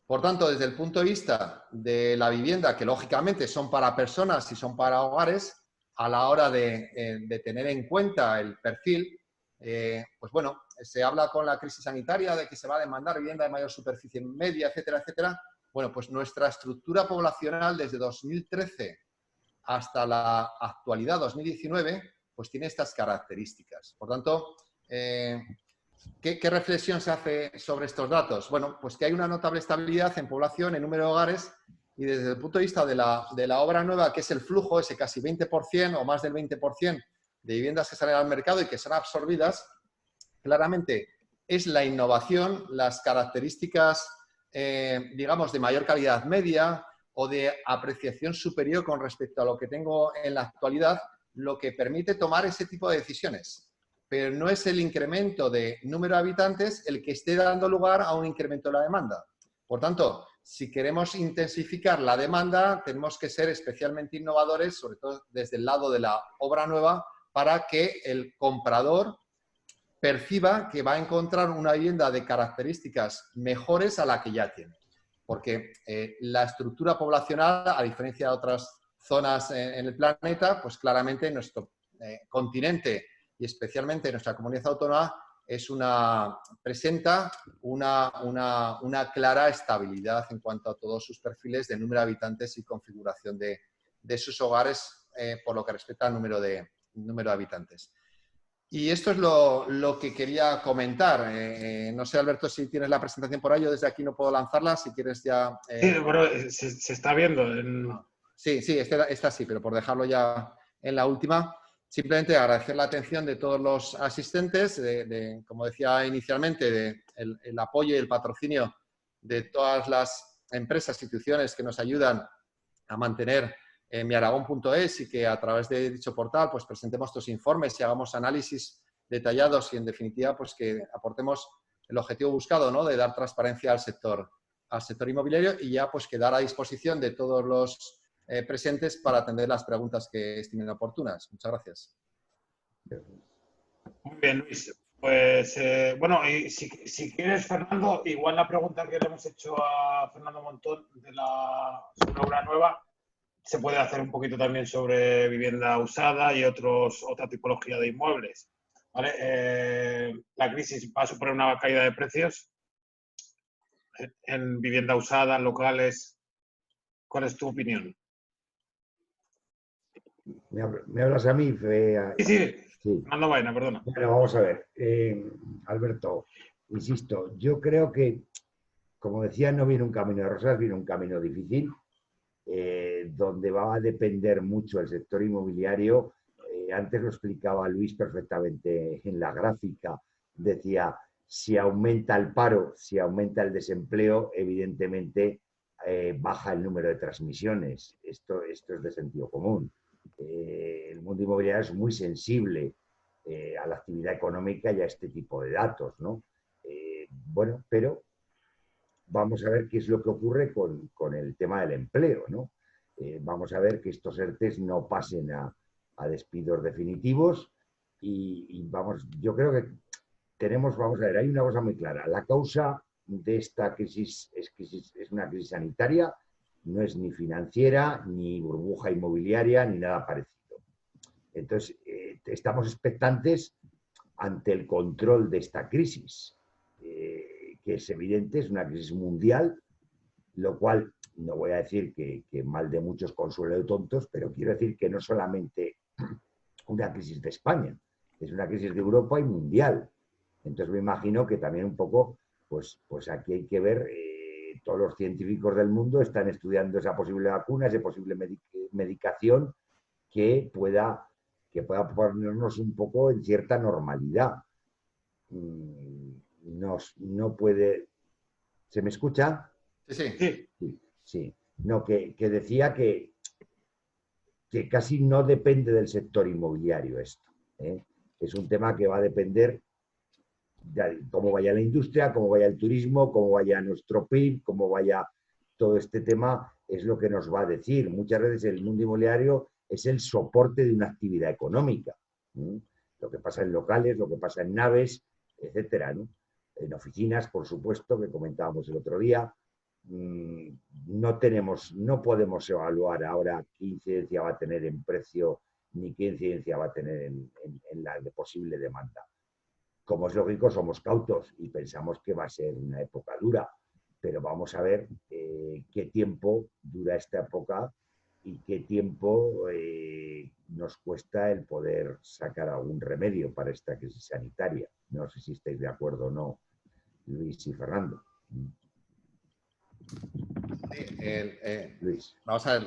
Por tanto, desde el punto de vista de la vivienda, que lógicamente son para personas y son para hogares, a la hora de tener en cuenta el perfil, pues bueno, se habla con la crisis sanitaria de que se va a demandar vivienda de mayor superficie media, etcétera, etcétera. Bueno, pues nuestra estructura poblacional desde 2013 hasta la actualidad, 2019, pues tiene estas características. Por tanto, ¿qué reflexión se hace sobre estos datos? Bueno, pues que hay una notable estabilidad en población, en número de hogares, y desde el punto de vista de la obra nueva, que es el flujo, ese casi 20% o más del 20% de viviendas que salen al mercado y que son absorbidas, claramente es la innovación, las características, digamos, de mayor calidad media o de apreciación superior con respecto a lo que tengo en la actualidad, lo que permite tomar ese tipo de decisiones. Pero no es el incremento de número de habitantes el que esté dando lugar a un incremento de la demanda. Por tanto, si queremos intensificar la demanda, tenemos que ser especialmente innovadores, sobre todo desde el lado de la obra nueva, para que el comprador perciba que va a encontrar una vivienda de características mejores a la que ya tiene. Porque la estructura poblacional, a diferencia de otras zonas en el planeta, pues claramente nuestro continente y especialmente nuestra comunidad autónoma presenta una clara estabilidad en cuanto a todos sus perfiles de número de habitantes y configuración de sus hogares por lo que respecta al número de habitantes. Y esto es lo que quería comentar. No sé, Alberto, si tienes la presentación por ahí, yo desde aquí no puedo lanzarla, si quieres ya... Sí, bueno, se está viendo. Sí, esta sí, pero por dejarlo ya en la última... Simplemente agradecer la atención de todos los asistentes, como decía inicialmente, el apoyo y el patrocinio de todas las empresas, instituciones que nos ayudan a mantener miaragón.es y que a través de dicho portal pues presentemos estos informes y hagamos análisis detallados y en definitiva pues que aportemos el objetivo buscado, ¿no?, de dar transparencia al sector inmobiliario y ya pues quedar a disposición de todos los presentes para atender las preguntas que estimen oportunas. Muchas gracias. Muy bien, Luis. Pues, bueno, y si quieres, Fernando, igual la pregunta que le hemos hecho a Fernando Montón sobre la obra nueva se puede hacer un poquito también sobre vivienda usada y otra tipología de inmuebles. ¿Vale? La crisis va a suponer una caída de precios en vivienda usada, en locales. ¿Cuál es tu opinión? ¿Me hablas a mí? Sí. Sí. Fernando Baena, perdona. Bueno, vamos a ver. Alberto, insisto, yo creo que, como decía, no viene un camino de rosas, viene un camino difícil, donde va a depender mucho el sector inmobiliario. Antes lo explicaba Luis perfectamente en la gráfica. Decía, si aumenta el paro, si aumenta el desempleo, evidentemente baja el número de transmisiones. Esto es de sentido común. El mundo inmobiliario es muy sensible a la actividad económica y a este tipo de datos, ¿no? Bueno, pero vamos a ver qué es lo que ocurre con el tema del empleo, ¿no? Vamos a ver que estos ERTEs no pasen a despidos definitivos y vamos, yo creo que tenemos, vamos a ver, hay una cosa muy clara. La causa de esta crisis es una crisis sanitaria, no es ni financiera, ni burbuja inmobiliaria, ni nada parecido. Entonces, estamos expectantes ante el control de esta crisis, que es evidente, es una crisis mundial, lo cual no voy a decir que mal de muchos consuelo de tontos, pero quiero decir que no solamente una crisis de España, es una crisis de Europa y mundial. Entonces me imagino que también un poco, pues aquí hay que ver, todos los científicos del mundo están estudiando esa posible vacuna, esa posible medicación que pueda ponernos un poco en cierta normalidad. No puede... ¿Se me escucha? Sí. Sí. No, que decía que casi no depende del sector inmobiliario esto, ¿eh? Es un tema que va a depender de cómo vaya la industria, cómo vaya el turismo, cómo vaya nuestro PIB, cómo vaya todo este tema, es lo que nos va a decir. Muchas veces el mundo inmobiliario es el soporte de una actividad económica, ¿no? Lo que pasa en locales, lo que pasa en naves, etcétera, ¿no? En oficinas, por supuesto, que comentábamos el otro día. No podemos evaluar ahora qué incidencia va a tener en precio ni qué incidencia va a tener en la posible demanda. Como es lógico, somos cautos y pensamos que va a ser una época dura, pero vamos a ver qué tiempo dura esta época y qué tiempo nos cuesta el poder sacar algún remedio para esta crisis sanitaria. No sé si estáis de acuerdo o no, Luis y Fernando. Luis. Vamos a ver,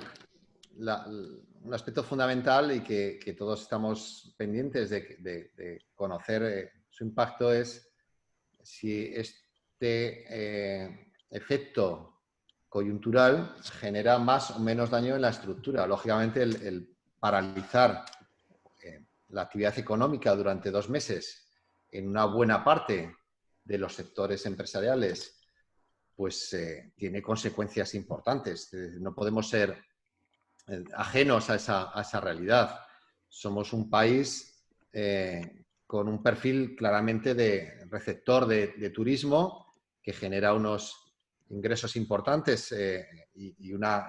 un aspecto fundamental y que todos estamos pendientes de conocer su impacto es si este efecto coyuntural genera más o menos daño en la estructura. Lógicamente, el paralizar la actividad económica durante 2 meses en una buena parte de los sectores empresariales pues tiene consecuencias importantes. No podemos ser ajenos a esa realidad. Somos un país con un perfil claramente de receptor de turismo que genera unos ingresos importantes y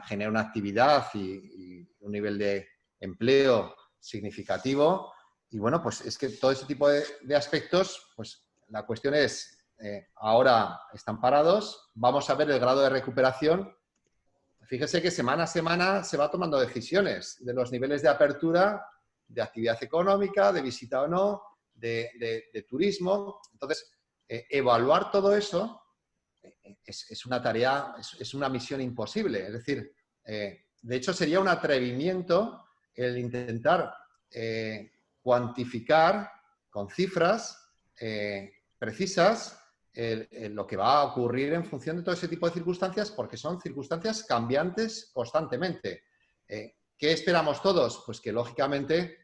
genera una actividad y un nivel de empleo significativo. Y bueno, pues es que todo ese tipo de aspectos, pues la cuestión es, ahora están parados, vamos a ver el grado de recuperación. Fíjese que semana a semana se va tomando decisiones de los niveles de apertura, de actividad económica, de visita o no, de turismo. Entonces, evaluar todo eso es una tarea, es una misión imposible. Es decir, de hecho sería un atrevimiento el intentar cuantificar con cifras precisas lo que va a ocurrir en función de todo ese tipo de circunstancias, porque son circunstancias cambiantes constantemente. ¿Qué esperamos todos? Pues que, lógicamente,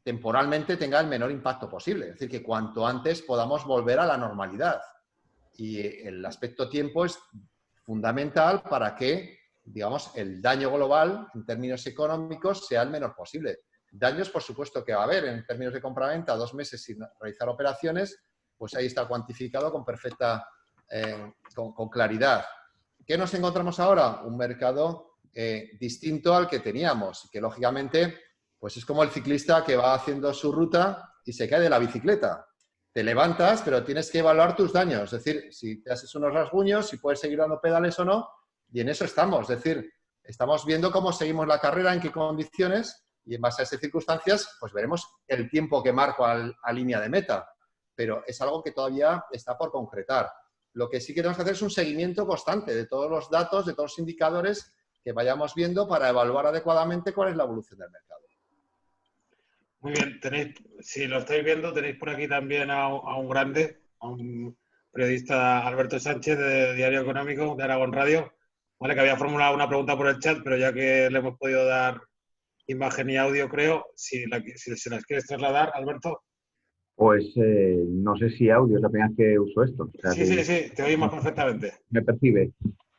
temporalmente tenga el menor impacto posible. Es decir, que cuanto antes podamos volver a la normalidad. Y el aspecto tiempo es fundamental para que, digamos, el daño global, en términos económicos, sea el menor posible. Daños, por supuesto, que va a haber en términos de compraventa, 2 meses sin realizar operaciones, pues ahí está cuantificado con perfecta, con claridad. ¿Qué nos encontramos ahora? Un mercado distinto al que teníamos, que lógicamente pues es como el ciclista que va haciendo su ruta y se cae de la bicicleta. Te levantas, pero tienes que evaluar tus daños, es decir, si te haces unos rasguños, si puedes seguir dando pedales o no, y en eso estamos. Es decir, estamos viendo cómo seguimos la carrera, en qué condiciones, Y en base a esas circunstancias, pues veremos el tiempo que marco a línea de meta. Pero es algo que todavía está por concretar. Lo que sí que tenemos que hacer es un seguimiento constante de todos los datos, de todos los indicadores que vayamos viendo para evaluar adecuadamente cuál es la evolución del mercado. Muy bien, si lo estáis viendo, tenéis por aquí también a un grande, a un periodista, Alberto Sánchez, de Diario Económico, de Aragón Radio, ¿vale? Que había formulado una pregunta por el chat, pero ya que le hemos podido dar imagen y audio, creo, si se las quieres trasladar, Alberto. Pues no sé si audio es la primera vez que uso esto. O sea, Sí, te oímos perfectamente. Me percibe.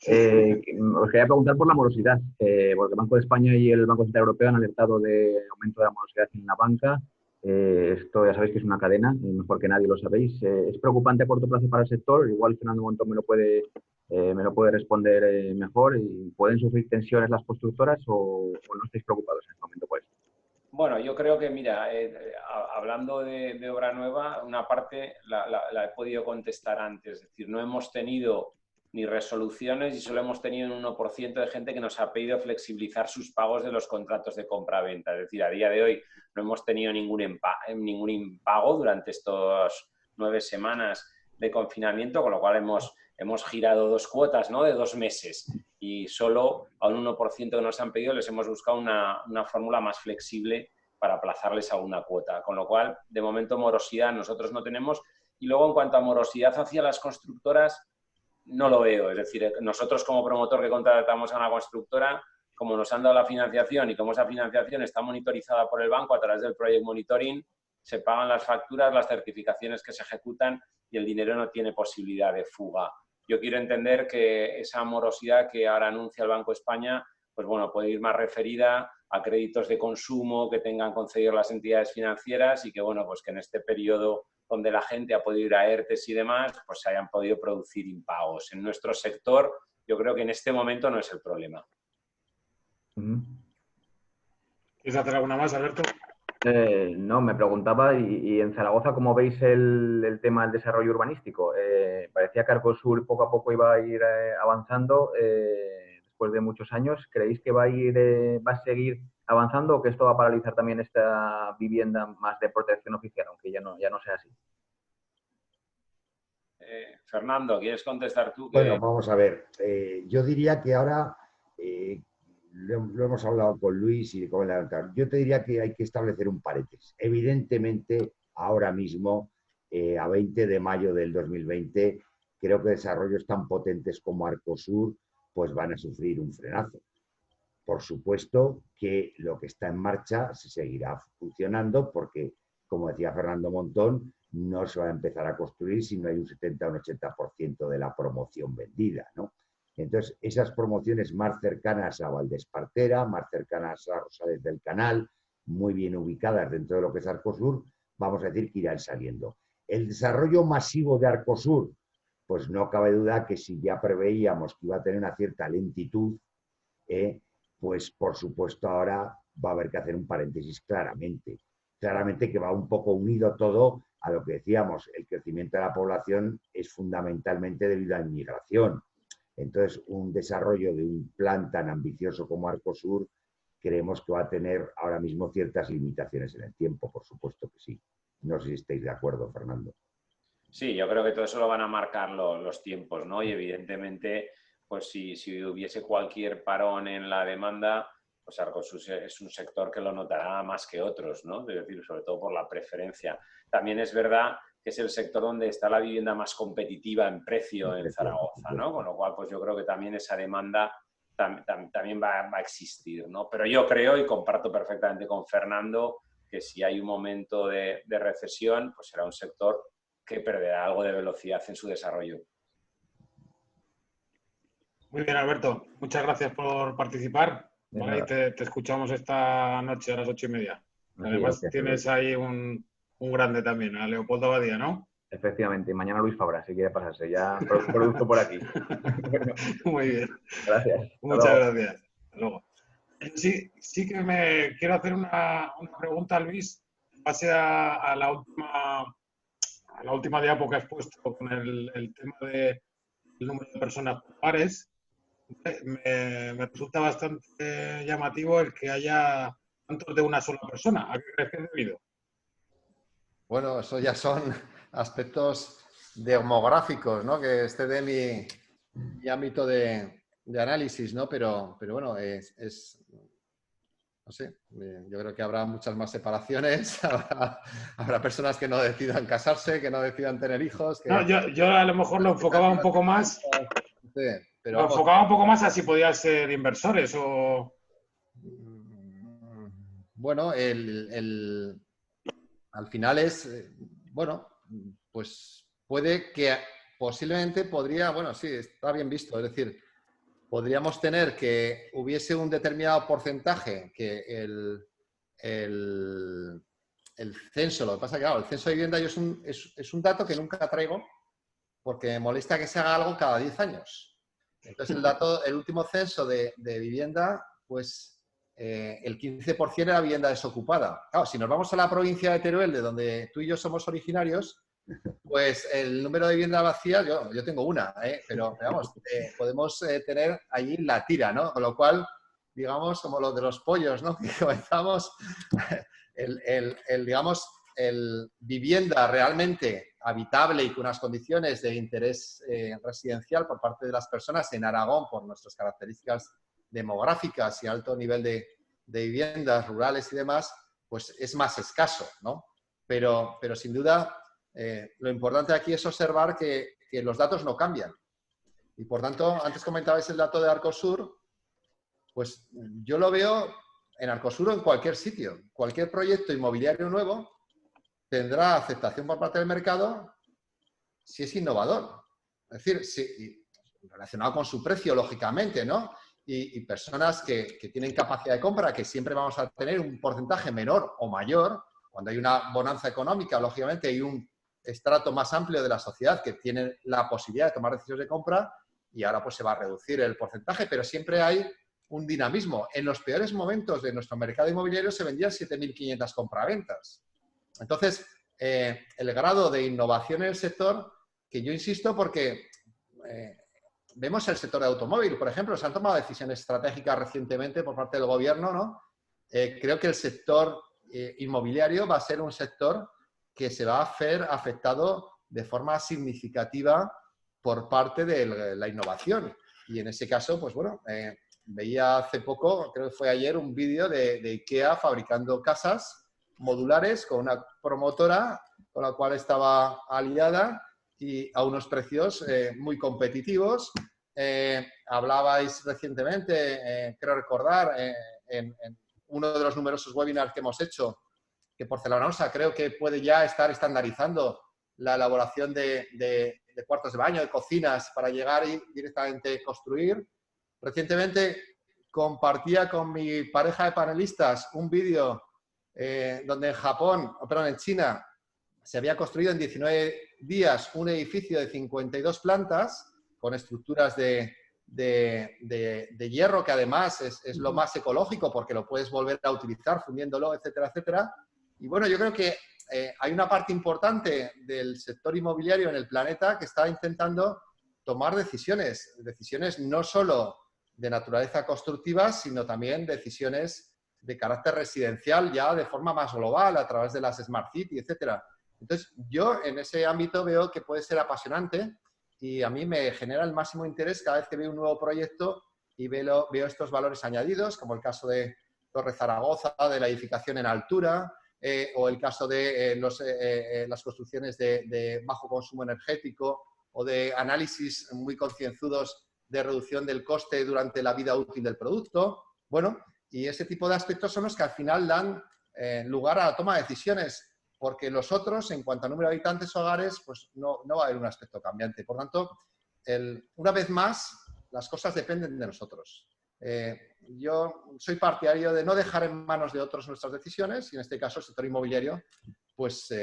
Os quería preguntar por la morosidad, porque el Banco de España y el Banco Central Europeo han alertado de aumento de la morosidad en la banca. Esto ya sabéis que es una cadena, mejor que nadie lo sabéis. ¿Es preocupante a corto plazo para el sector? Igual Fernando Montón me lo puede responder mejor. ¿Pueden sufrir tensiones las constructoras o no estáis preocupados en este momento por esto? Bueno, yo creo que, mira, hablando de obra nueva, una parte la he podido contestar antes. Es decir, no hemos tenido ni resoluciones y solo hemos tenido un 1% de gente que nos ha pedido flexibilizar sus pagos de los contratos de compra-venta. Es decir, a día de hoy no hemos tenido ningún impago durante estas 9 semanas de confinamiento, con lo cual hemos girado 2 cuotas, ¿no?, de 2 meses. Y solo a un 1% que nos han pedido les hemos buscado una fórmula más flexible para aplazarles alguna cuota. Con lo cual, de momento, morosidad nosotros no tenemos. Y luego, en cuanto a morosidad hacia las constructoras, no lo veo. Es decir, nosotros como promotor que contratamos a una constructora, como nos han dado la financiación y como esa financiación está monitorizada por el banco a través del Project Monitoring, se pagan las facturas, las certificaciones que se ejecutan y el dinero no tiene posibilidad de fuga. Yo quiero entender que esa morosidad que ahora anuncia el Banco de España, pues bueno, puede ir más referida a créditos de consumo que tengan concedido las entidades financieras y que, bueno, pues que en este periodo donde la gente ha podido ir a ERTES y demás, pues se hayan podido producir impagos. En nuestro sector, yo creo que en este momento no es el problema. ¿Quieres hacer alguna más, Alberto? No, me preguntaba, y en Zaragoza, ¿cómo veis el tema del desarrollo urbanístico? Parecía que Arcosur poco a poco iba a ir avanzando después de muchos años. ¿Creéis que va a seguir avanzando o que esto va a paralizar también esta vivienda más de protección oficial, aunque ya no sea así? Fernando, ¿quieres contestar tú? Bueno, vamos a ver. Yo diría que ahora, lo hemos hablado con Luis y con el alcalde, yo te diría que hay que establecer un paréntesis. Evidentemente, ahora mismo, a 20 de mayo del 2020, creo que desarrollos tan potentes como Arcosur pues van a sufrir un frenazo. Por supuesto que lo que está en marcha se seguirá funcionando porque, como decía Fernando Montón, no se va a empezar a construir si no hay un 70 o un 80% de la promoción vendida, ¿no? Entonces, esas promociones más cercanas a Valdespartera, más cercanas a Rosales del Canal, muy bien ubicadas dentro de lo que es Arcosur, vamos a decir que irán saliendo. El desarrollo masivo de Arcosur, pues no cabe duda que si ya preveíamos que iba a tener una cierta lentitud, pues por supuesto ahora va a haber que hacer un paréntesis claramente. Claramente que va un poco unido todo a lo que decíamos, el crecimiento de la población es fundamentalmente debido a la inmigración. Entonces, un desarrollo de un plan tan ambicioso como Arcosur, creemos que va a tener ahora mismo ciertas limitaciones en el tiempo, por supuesto que sí. No sé si estáis de acuerdo, Fernando. Sí, yo creo que todo eso lo van a marcar los tiempos, ¿no? Y evidentemente, pues si hubiese cualquier parón en la demanda, pues Arcosur es un sector que lo notará más que otros, ¿no? Es decir, sobre todo por la preferencia. También es verdad que es el sector donde está la vivienda más competitiva en precio en Zaragoza, ¿no? Con lo cual, pues yo creo que también esa demanda también va a existir, ¿no? Pero yo creo, y comparto perfectamente con Fernando, que si hay un momento de recesión, pues será un sector que perderá algo de velocidad en su desarrollo. Muy bien, Alberto. Muchas gracias por participar. Vale, te escuchamos esta noche a las 8:30. Además, gracias, tienes ahí un grande también, a Leopoldo Abadía, ¿no? Efectivamente, y mañana Luis Fabra, si quiere pasarse. Ya producto por aquí. Bueno, muy bien. Gracias. Muchas gracias. Hasta luego. Sí que me quiero hacer una pregunta, Luis, en base a la última diapo que has puesto con el tema del número de personas por pares. Me resulta bastante llamativo el que haya ¿Cuántos de una sola persona? ¿A qué crees que es debido? Bueno, eso ya son aspectos demográficos, ¿no? Que esté de mi ámbito de análisis, ¿no? Pero bueno, no sé, yo creo que habrá muchas más separaciones, habrá personas que no decidan casarse, que no decidan tener hijos. Que... No, yo a lo mejor lo enfocaba un poco más. Pero Lo enfocaba un poco más a si podían ser inversores o... Bueno, al final es, bueno, pues puede que posiblemente podría, bueno, sí, está bien visto, es decir, podríamos tener que hubiese un determinado porcentaje que el censo, lo que pasa es que claro, el censo de vivienda yo es un dato que nunca traigo porque me molesta que se haga algo cada 10 años. Entonces el último censo de vivienda, pues el 15% era vivienda desocupada. Claro, si nos vamos a la provincia de Teruel, de donde tú y yo somos originarios, pues el número de viviendas vacías, yo tengo una, pero vamos, podemos tener allí la tira, ¿no? Con lo cual, digamos, como lo de los pollos, ¿no? Que comenzamos, digamos, el vivienda realmente habitable y con unas condiciones de interés residencial por parte de las personas en Aragón, por nuestras características demográficas y alto nivel de viviendas rurales y demás, pues es más escaso, ¿no? Pero sin duda, lo importante aquí es observar que los datos no cambian. Y por tanto, antes comentabais el dato de Arcosur, pues yo lo veo en Arcosur o en cualquier sitio. Cualquier proyecto inmobiliario nuevo tendrá aceptación por parte del mercado si es innovador. Es decir, si, relacionado con su precio, lógicamente, ¿no? Y personas que tienen capacidad de compra, que siempre vamos a tener un porcentaje menor o mayor. Cuando hay una bonanza económica, lógicamente hay un estrato más amplio de la sociedad que tiene la posibilidad de tomar decisiones de compra y ahora pues se va a reducir el porcentaje, pero siempre hay un dinamismo. En los peores momentos de nuestro mercado inmobiliario se vendían 7.500 compraventas. Entonces, el grado de innovación en el sector, que yo insisto porque vemos el sector de automóvil, por ejemplo, se han tomado decisiones estratégicas recientemente por parte del gobierno, ¿no? Creo que el sector inmobiliario va a ser un sector que se va a ver afectado de forma significativa por parte de la innovación. Y en ese caso, pues bueno, veía hace poco, creo que fue ayer, un vídeo de IKEA fabricando casas modulares con una promotora con la cual estaba aliada y a unos precios muy competitivos. Hablabais recientemente, creo recordar, en uno de los numerosos webinars que hemos hecho, que Porcelanosa creo que puede ya estar estandarizando la elaboración de cuartos de baño, de cocinas, para llegar y directamente construir. Recientemente compartía con mi pareja de panelistas un vídeo donde en Japón, perdón, en China, se había construido en 19 días un edificio de 52 plantas con estructuras de hierro, que además es lo más ecológico porque lo puedes volver a utilizar fundiéndolo, etcétera, etcétera. Y bueno, yo creo que hay una parte importante del sector inmobiliario en el planeta que está intentando tomar decisiones no solo de naturaleza constructiva, sino también decisiones de carácter residencial ya de forma más global a través de las Smart City, etcétera. Entonces, yo en ese ámbito veo que puede ser apasionante y a mí me genera el máximo interés cada vez que veo un nuevo proyecto y veo estos valores añadidos, como el caso de Torre Zaragoza, de la edificación en altura, o el caso de las construcciones de bajo consumo energético o de análisis muy concienzudos de reducción del coste durante la vida útil del producto. Bueno, y ese tipo de aspectos son los que al final dan lugar a la toma de decisiones, porque los otros, en cuanto a número de habitantes o hogares, pues no va a haber un aspecto cambiante. Por tanto, una vez más, las cosas dependen de nosotros. Yo soy partidario de no dejar en manos de otros nuestras decisiones y en este caso el sector inmobiliario pues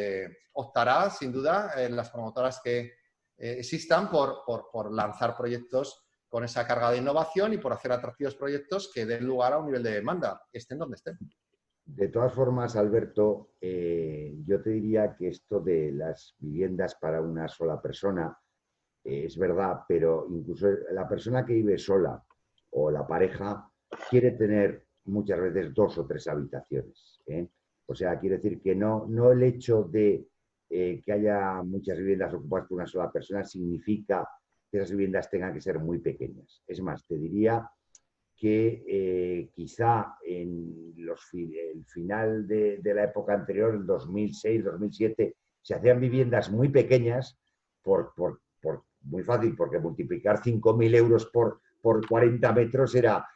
optará sin duda en las promotoras que existan por lanzar proyectos con esa carga de innovación y por hacer atractivos proyectos que den lugar a un nivel de demanda, estén donde estén. De todas formas, Alberto, yo te diría que esto de las viviendas para una sola persona es verdad, pero incluso la persona que vive sola o la pareja quiere tener muchas veces 2 o 3 habitaciones. O sea, quiere decir que no el hecho de que haya muchas viviendas ocupadas por una sola persona significa que esas viviendas tengan que ser muy pequeñas. Es más, te diría que quizá en el final de la época anterior, el 2006, 2007, se hacían viviendas muy pequeñas muy fácil, porque multiplicar 5.000 euros por 40 metros era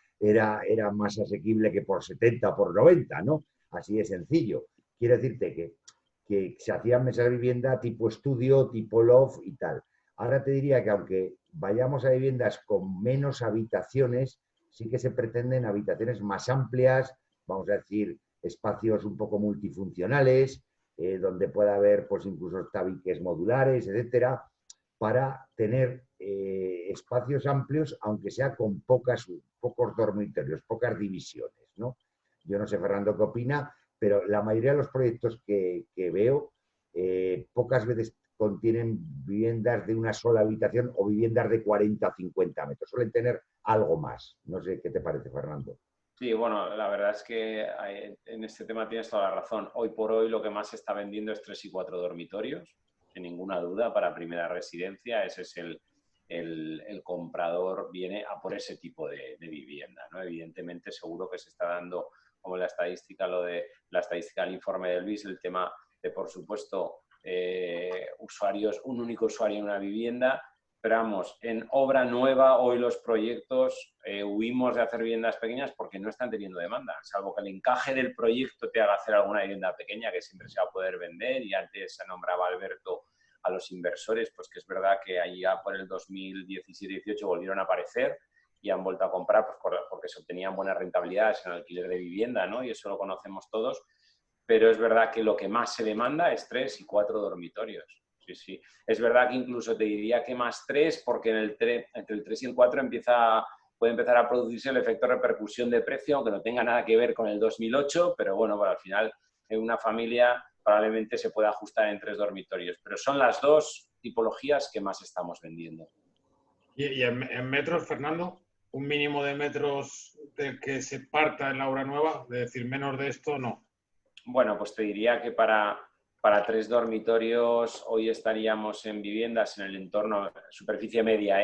más asequible que por 70 o por 90, ¿no? Así de sencillo. Quiero decirte que se hacían mesas de vivienda tipo estudio, tipo loft y tal. Ahora te diría que aunque vayamos a viviendas con menos habitaciones, sí que se pretenden habitaciones más amplias, vamos a decir, espacios un poco multifuncionales, donde pueda haber pues incluso tabiques modulares, etcétera, para tener espacios amplios, aunque sea con pocos dormitorios, pocas divisiones, ¿no? Yo no sé, Fernando, qué opina, pero la mayoría de los proyectos que veo pocas veces contienen viviendas de una sola habitación o viviendas de 40 o 50 metros. Suelen tener algo más. No sé qué te parece, Fernando. Sí, bueno, la verdad es que en este tema tienes toda la razón. Hoy por hoy lo que más se está vendiendo es 3 y 4 dormitorios, sin ninguna duda, para primera residencia. Ese es el comprador, viene a por ese tipo de vivienda, ¿no? Evidentemente, seguro que se está dando, como la estadística del informe de Luis, el tema de, por supuesto, usuarios, un único usuario en una vivienda. Pero vamos, en obra nueva hoy los proyectos huimos de hacer viviendas pequeñas porque no están teniendo demanda, salvo que el encaje del proyecto te haga hacer alguna vivienda pequeña que siempre se va a poder vender. Y antes se nombraba Alberto a los inversores, pues que es verdad que allá por el 2017-18 volvieron a aparecer y han vuelto a comprar pues porque se obtenían buenas rentabilidades en alquiler de vivienda, ¿no? Y eso lo conocemos todos, pero es verdad que lo que más se demanda es 3 y 4 dormitorios. Sí, sí. Es verdad que incluso te diría que más 3, porque entre el 3 y el 4 puede empezar a producirse el efecto repercusión de precio, aunque no tenga nada que ver con el 2008, pero bueno, al final en una familia probablemente se pueda ajustar en 3 dormitorios. Pero son las 2 tipologías que más estamos vendiendo. ¿Y en metros, Fernando? ¿Un mínimo de metros del que se parta en la obra nueva? De decir, menos de esto, no. Bueno, pues te diría que para 3 dormitorios hoy estaríamos en viviendas en el entorno, superficie media,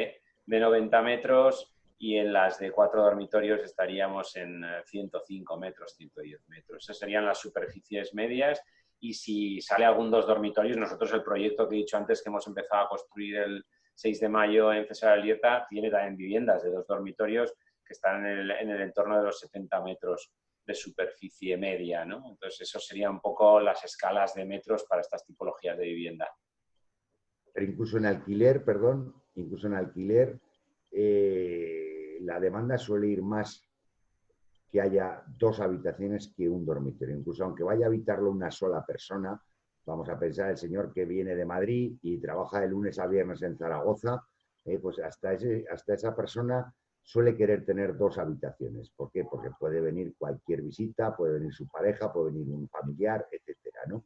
de 90 metros, y en las de 4 dormitorios estaríamos en 105 metros, 110 metros. Esas serían las superficies medias. Y si sale algún 2 dormitorios, nosotros el proyecto que he dicho antes que hemos empezado a construir el 6 de mayo en César Alierta tiene también viviendas de 2 dormitorios que están en el entorno de los 70 metros de superficie media, ¿no? Entonces, eso sería un poco las escalas de metros para estas tipologías de vivienda. Pero incluso en alquiler, la demanda suele ir más que haya 2 habitaciones que un dormitorio. Incluso aunque vaya a habitarlo una sola persona, vamos a pensar el señor que viene de Madrid y trabaja de lunes a viernes en Zaragoza, pues hasta esa persona suele querer tener 2 habitaciones. ¿Por qué? Porque puede venir cualquier visita, puede venir su pareja, puede venir un familiar, etcétera, ¿no?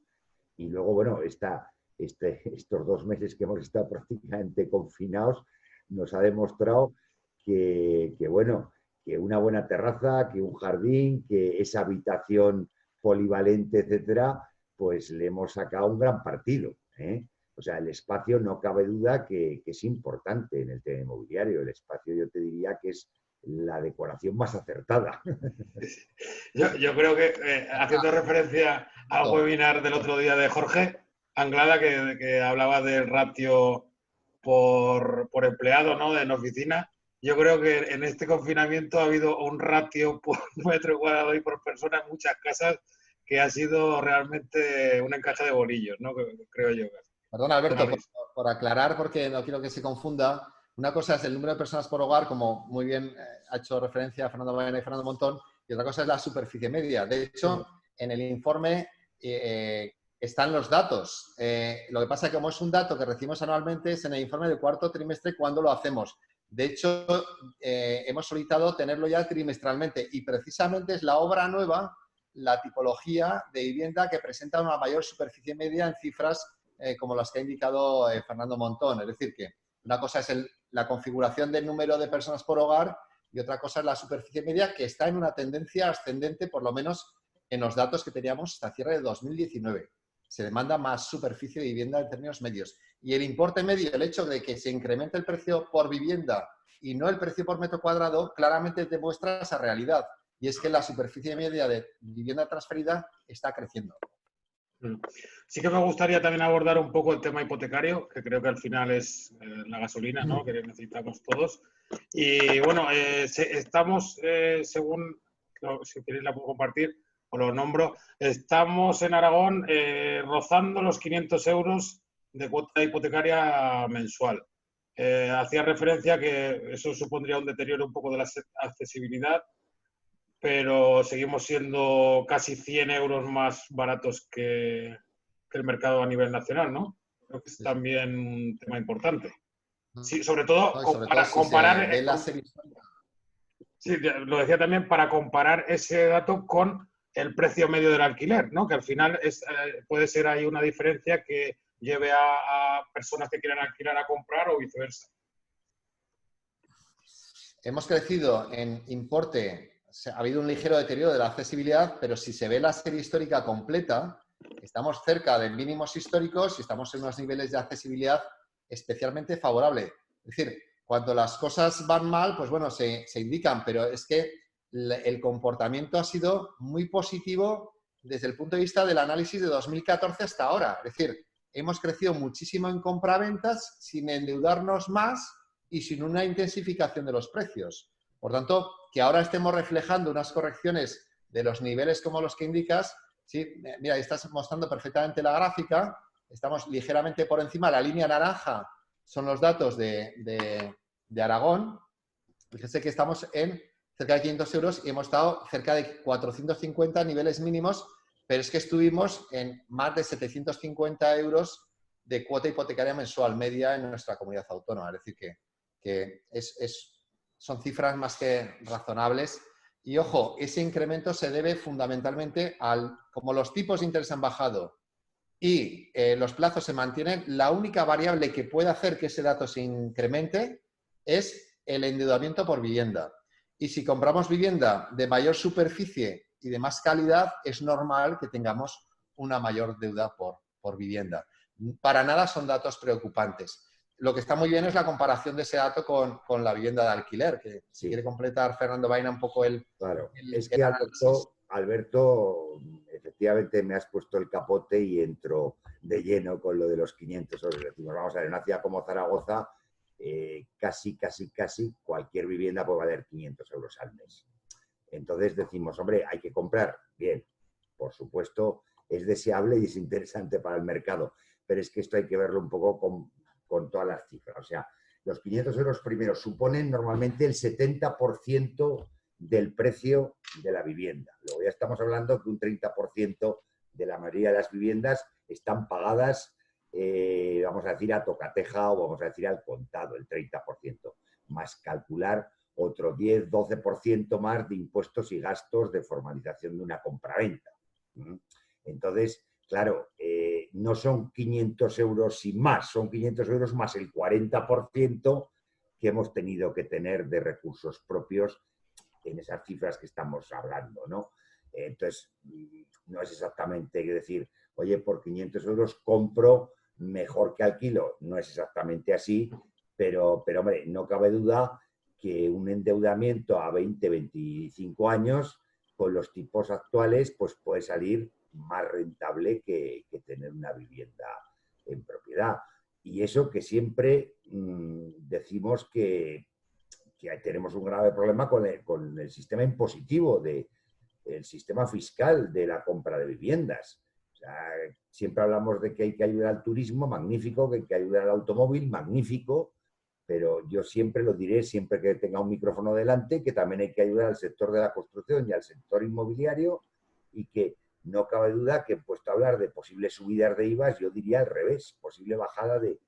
Y luego, bueno, estos 2 meses que hemos estado prácticamente confinados nos ha demostrado que una buena terraza, que un jardín, que esa habitación polivalente, etcétera, pues le hemos sacado un gran partido, ¿eh? O sea, el espacio no cabe duda que es importante en el tema inmobiliario. El espacio yo te diría que es la decoración más acertada. Yo creo que, haciendo referencia al webinar del otro día de Jorge Anglada, que hablaba del ratio por empleado, ¿no?, en oficina, yo creo que en este confinamiento ha habido un ratio por metro cuadrado y por persona en muchas casas que ha sido realmente un encaje de bolillos, ¿no?, creo yo. Perdona, Alberto, por aclarar, porque no quiero que se confunda. Una cosa es el número de personas por hogar, como muy bien ha hecho referencia Fernando Baena y Fernando Montón, y otra cosa es la superficie media. De hecho, en el informe están los datos. Lo que pasa es que como es un dato que recibimos anualmente, es en el informe del 4º trimestre cuando lo hacemos. De hecho, hemos solicitado tenerlo ya trimestralmente y precisamente es la obra nueva, la tipología de vivienda que presenta una mayor superficie media en cifras como las que ha indicado Fernando Montón. Es decir, que una cosa es la configuración del número de personas por hogar y otra cosa es la superficie media, que está en una tendencia ascendente, por lo menos en los datos que teníamos hasta cierre de 2019. Se demanda más superficie de vivienda en términos medios. Y el importe medio, el hecho de que se incremente el precio por vivienda y no el precio por metro cuadrado, claramente demuestra esa realidad. Y es que la superficie media de vivienda transferida está creciendo. Sí que me gustaría también abordar un poco el tema hipotecario, que creo que al final es la gasolina, ¿no?, que necesitamos todos. Y bueno, estamos, según, si queréis la puedo compartir, o lo nombro, estamos en Aragón rozando los 500 euros de cuota hipotecaria mensual. Hacía referencia que eso supondría un deterioro un poco de la accesibilidad, pero seguimos siendo casi 100 euros más baratos que el mercado a nivel nacional, ¿no? Creo que es también un tema importante. Sí, sobre todo, No, sobre para todo comparar... si la serie... Sí, lo decía también para comparar ese dato con el precio medio del alquiler, ¿no? Que al final puede ser ahí una diferencia que lleve a personas que quieran alquilar a comprar o viceversa. Hemos crecido en importe, ha habido un ligero deterioro de la accesibilidad, pero si se ve la serie histórica completa, estamos cerca de mínimos históricos y estamos en unos niveles de accesibilidad especialmente favorables. Es decir, cuando las cosas van mal, pues bueno, se indican, pero es que el comportamiento ha sido muy positivo desde el punto de vista del análisis de 2014 hasta ahora. Es decir, hemos crecido muchísimo en compraventas sin endeudarnos más y sin una intensificación de los precios. Por tanto, que ahora estemos reflejando unas correcciones de los niveles como los que indicas, ¿sí? Mira, ahí estás mostrando perfectamente la gráfica, estamos ligeramente por encima, la línea naranja son los datos de Aragón. Fíjense que estamos en cerca de 500 euros y hemos estado cerca de 450 niveles mínimos, pero es que estuvimos en más de 750 euros de cuota hipotecaria mensual media en nuestra comunidad autónoma. Es decir, que son cifras más que razonables. Y ojo, ese incremento se debe fundamentalmente como los tipos de interés han bajado y los plazos se mantienen, la única variable que puede hacer que ese dato se incremente es el endeudamiento por vivienda. Y si compramos vivienda de mayor superficie y de más calidad, es normal que tengamos una mayor deuda por vivienda. Para nada son datos preocupantes. Lo que está muy bien es la comparación de ese dato con la vivienda de alquiler, que si quiere completar Fernando Baena un poco el... Claro, es que Alberto, efectivamente me has puesto el capote y entro de lleno con lo de los 500 euros. Decimos, vamos a ver, en una ciudad como Zaragoza, casi cualquier vivienda puede valer 500 euros al mes. Entonces decimos, hombre, hay que comprar. Bien, por supuesto, es deseable y es interesante para el mercado, pero es que esto hay que verlo un poco con todas las cifras. O sea, los 500 euros primero suponen normalmente el 70% del precio de la vivienda. Luego ya estamos hablando que un 30% de la mayoría de las viviendas están pagadas, vamos a decir, a tocateja o vamos a decir al contado, el 30%, más calcular otro 10-12% más de impuestos y gastos de formalización de una compraventa. Entonces, claro, no son 500 euros sin más, son 500 euros más el 40% que hemos tenido que tener de recursos propios en esas cifras que estamos hablando, ¿no? Entonces, no es exactamente decir, oye, por 500 euros compro mejor que alquilo. No es exactamente así, pero hombre, no cabe duda que un endeudamiento a 20, 25 años con los tipos actuales, pues puede salir más rentable que tener una vivienda en propiedad. Y eso que siempre decimos que tenemos un grave problema con el sistema impositivo, el sistema fiscal de la compra de viviendas. O sea, siempre hablamos de que hay que ayudar al turismo, magnífico, que hay que ayudar al automóvil, magnífico, pero yo siempre lo diré, siempre que tenga un micrófono delante, que también hay que ayudar al sector de la construcción y al sector inmobiliario, y que no cabe duda que, puesto a hablar de posibles subidas de IVA, yo diría al revés, posible bajada de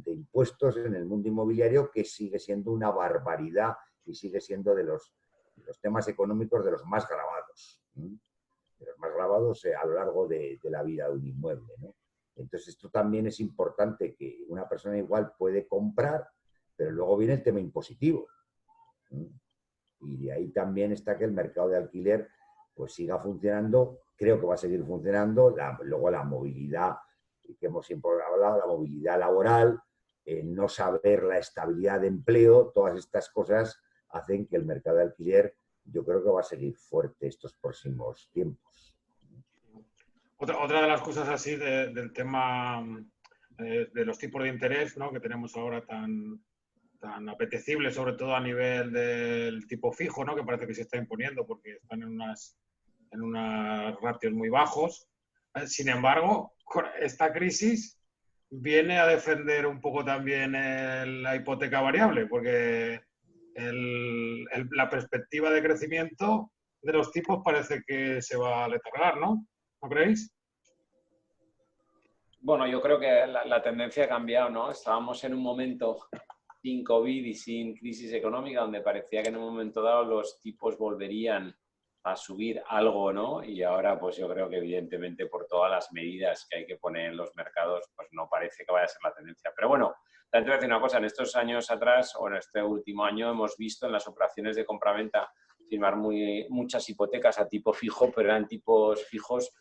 impuestos en el mundo inmobiliario, que sigue siendo una barbaridad y sigue siendo de los temas económicos de los más gravados. De los más gravados a lo largo de la vida de un inmueble, ¿no? Entonces, esto también es importante, que una persona igual puede comprar, pero luego viene el tema impositivo. Y de ahí también está que el mercado de alquiler pues siga funcionando, creo que va a seguir funcionando, luego la movilidad, que hemos siempre hablado, la movilidad laboral, no saber la estabilidad de empleo, todas estas cosas hacen que el mercado de alquiler yo creo que va a seguir fuerte estos próximos tiempos. Otra de las cosas así del tema de los tipos de interés, ¿no?, que tenemos ahora tan apetecibles, sobre todo a nivel del tipo fijo, ¿no?, que parece que se está imponiendo porque están en unos ratios muy bajos. Sin embargo, esta crisis viene a defender un poco también la hipoteca variable, porque la perspectiva de crecimiento de los tipos parece que se va a letargar, ¿no? ¿No creéis? Bueno, yo creo que la tendencia ha cambiado, ¿no? Estábamos en un momento sin COVID y sin crisis económica donde parecía que en un momento dado los tipos volverían a subir algo, ¿no? Y ahora, pues yo creo que evidentemente por todas las medidas que hay que poner en los mercados, pues no parece que vaya a ser la tendencia. Pero bueno, también te voy a decir una cosa, en estos años atrás o en este último año hemos visto en las operaciones de compraventa firmar muchas hipotecas a tipo fijo, pero eran tipos fijos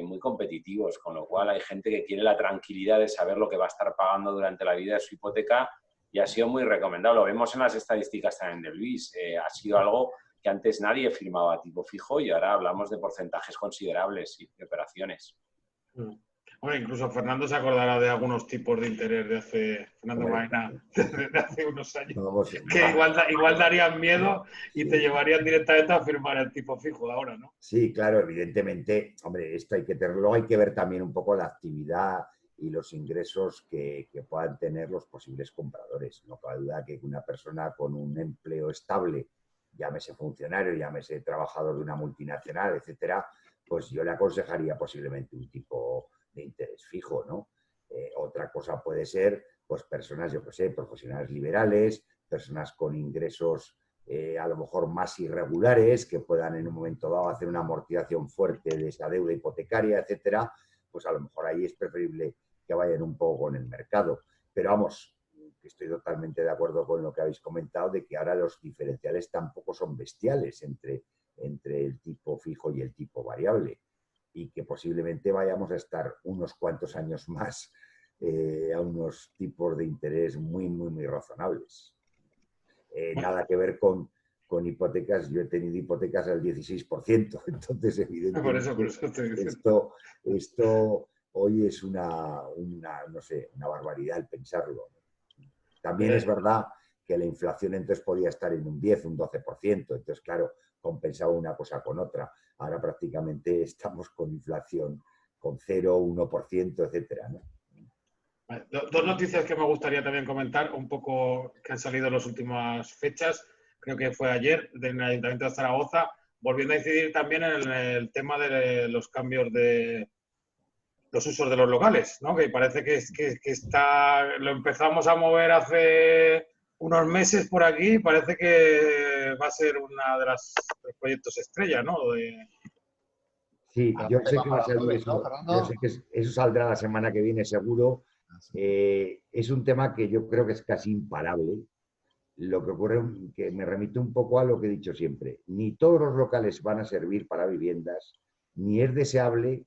muy competitivos, con lo cual hay gente que quiere la tranquilidad de saber lo que va a estar pagando durante la vida de su hipoteca y ha sido muy recomendado. Lo vemos en las estadísticas también de Luis. Ha sido algo que antes nadie firmaba a tipo fijo y ahora hablamos de porcentajes considerables y de operaciones. Bueno, incluso Fernando se acordará de algunos tipos de interés de hace, Fernando Maena, de hace unos años, que igual darían miedo y te llevarían directamente a firmar el tipo fijo ahora, ¿no? Sí, claro, evidentemente, hombre, esto hay que tenerlo, hay que ver también un poco la actividad y los ingresos que puedan tener los posibles compradores. No cabe duda que una persona con un empleo estable, llámese funcionario, llámese trabajador de una multinacional, etcétera, pues yo le aconsejaría posiblemente un tipo de interés fijo, ¿no? Otra cosa puede ser, pues personas, yo qué sé, profesionales liberales, personas con ingresos a lo mejor más irregulares, que puedan en un momento dado hacer una amortización fuerte de esa deuda hipotecaria, etcétera, pues a lo mejor ahí es preferible que vayan un poco con el mercado. Pero vamos, estoy totalmente de acuerdo con lo que habéis comentado, de que ahora los diferenciales tampoco son bestiales entre el tipo fijo y el tipo variable, y que posiblemente vayamos a estar unos cuantos años más a unos tipos de interés muy, muy, muy razonables. Nada que ver con hipotecas. Yo he tenido hipotecas al 16%, entonces evidentemente por eso estoy diciendo. esto hoy es no sé, una barbaridad el pensarlo. También es verdad que la inflación entonces podía estar en un 10, un 12%, entonces claro, compensaba una cosa con otra. Ahora prácticamente estamos con inflación con 0, 1%, etcétera, ¿no? Dos noticias que me gustaría también comentar, un poco que han salido en las últimas fechas, creo que fue ayer, del Ayuntamiento de Zaragoza, volviendo a incidir también en el tema de los cambios de los usos de los locales, ¿no? Que parece que lo empezamos a mover hace unos meses por aquí y parece que va a ser uno de los proyectos estrella, ¿no? Sí, yo sé que va a salir eso, yo sé que eso saldrá la semana que viene seguro. Es un tema que yo creo que es casi imparable. Lo que ocurre, que me remite un poco a lo que he dicho siempre, ni todos los locales van a servir para viviendas, ni es deseable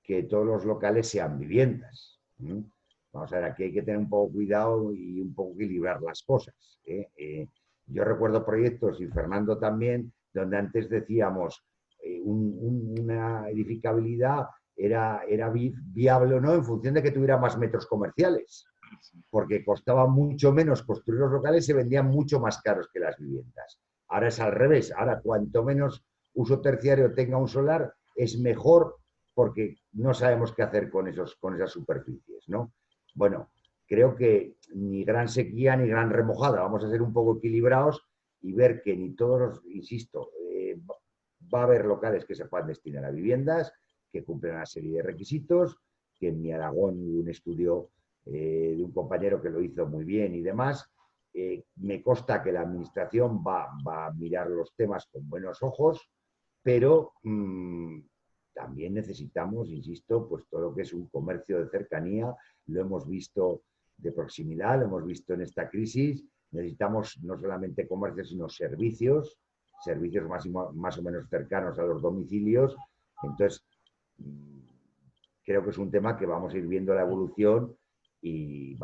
que todos los locales sean viviendas. Vamos a ver, aquí hay que tener un poco cuidado y un poco equilibrar las cosas. Yo recuerdo proyectos, y Fernando también, donde antes decíamos una edificabilidad era viable o no en función de que tuviera más metros comerciales, porque costaba mucho menos construir los locales y se vendían mucho más caros que las viviendas. Ahora es al revés, ahora cuanto menos uso terciario tenga un solar, es mejor, porque no sabemos qué hacer con esas superficies, ¿no? Bueno, creo que ni gran sequía ni gran remojada, vamos a ser un poco equilibrados y ver que ni todos, insisto, va a haber locales que se puedan destinar a viviendas, que cumplen una serie de requisitos, que en mi Aragón hubo un estudio de un compañero que lo hizo muy bien y demás. Me consta que la administración va a mirar los temas con buenos ojos, pero también necesitamos, insisto, pues todo lo que es un comercio de cercanía. Lo hemos visto de proximidad, lo hemos visto en esta crisis, necesitamos no solamente comercio, sino servicios más o menos cercanos a los domicilios. Entonces, creo que es un tema que vamos a ir viendo la evolución y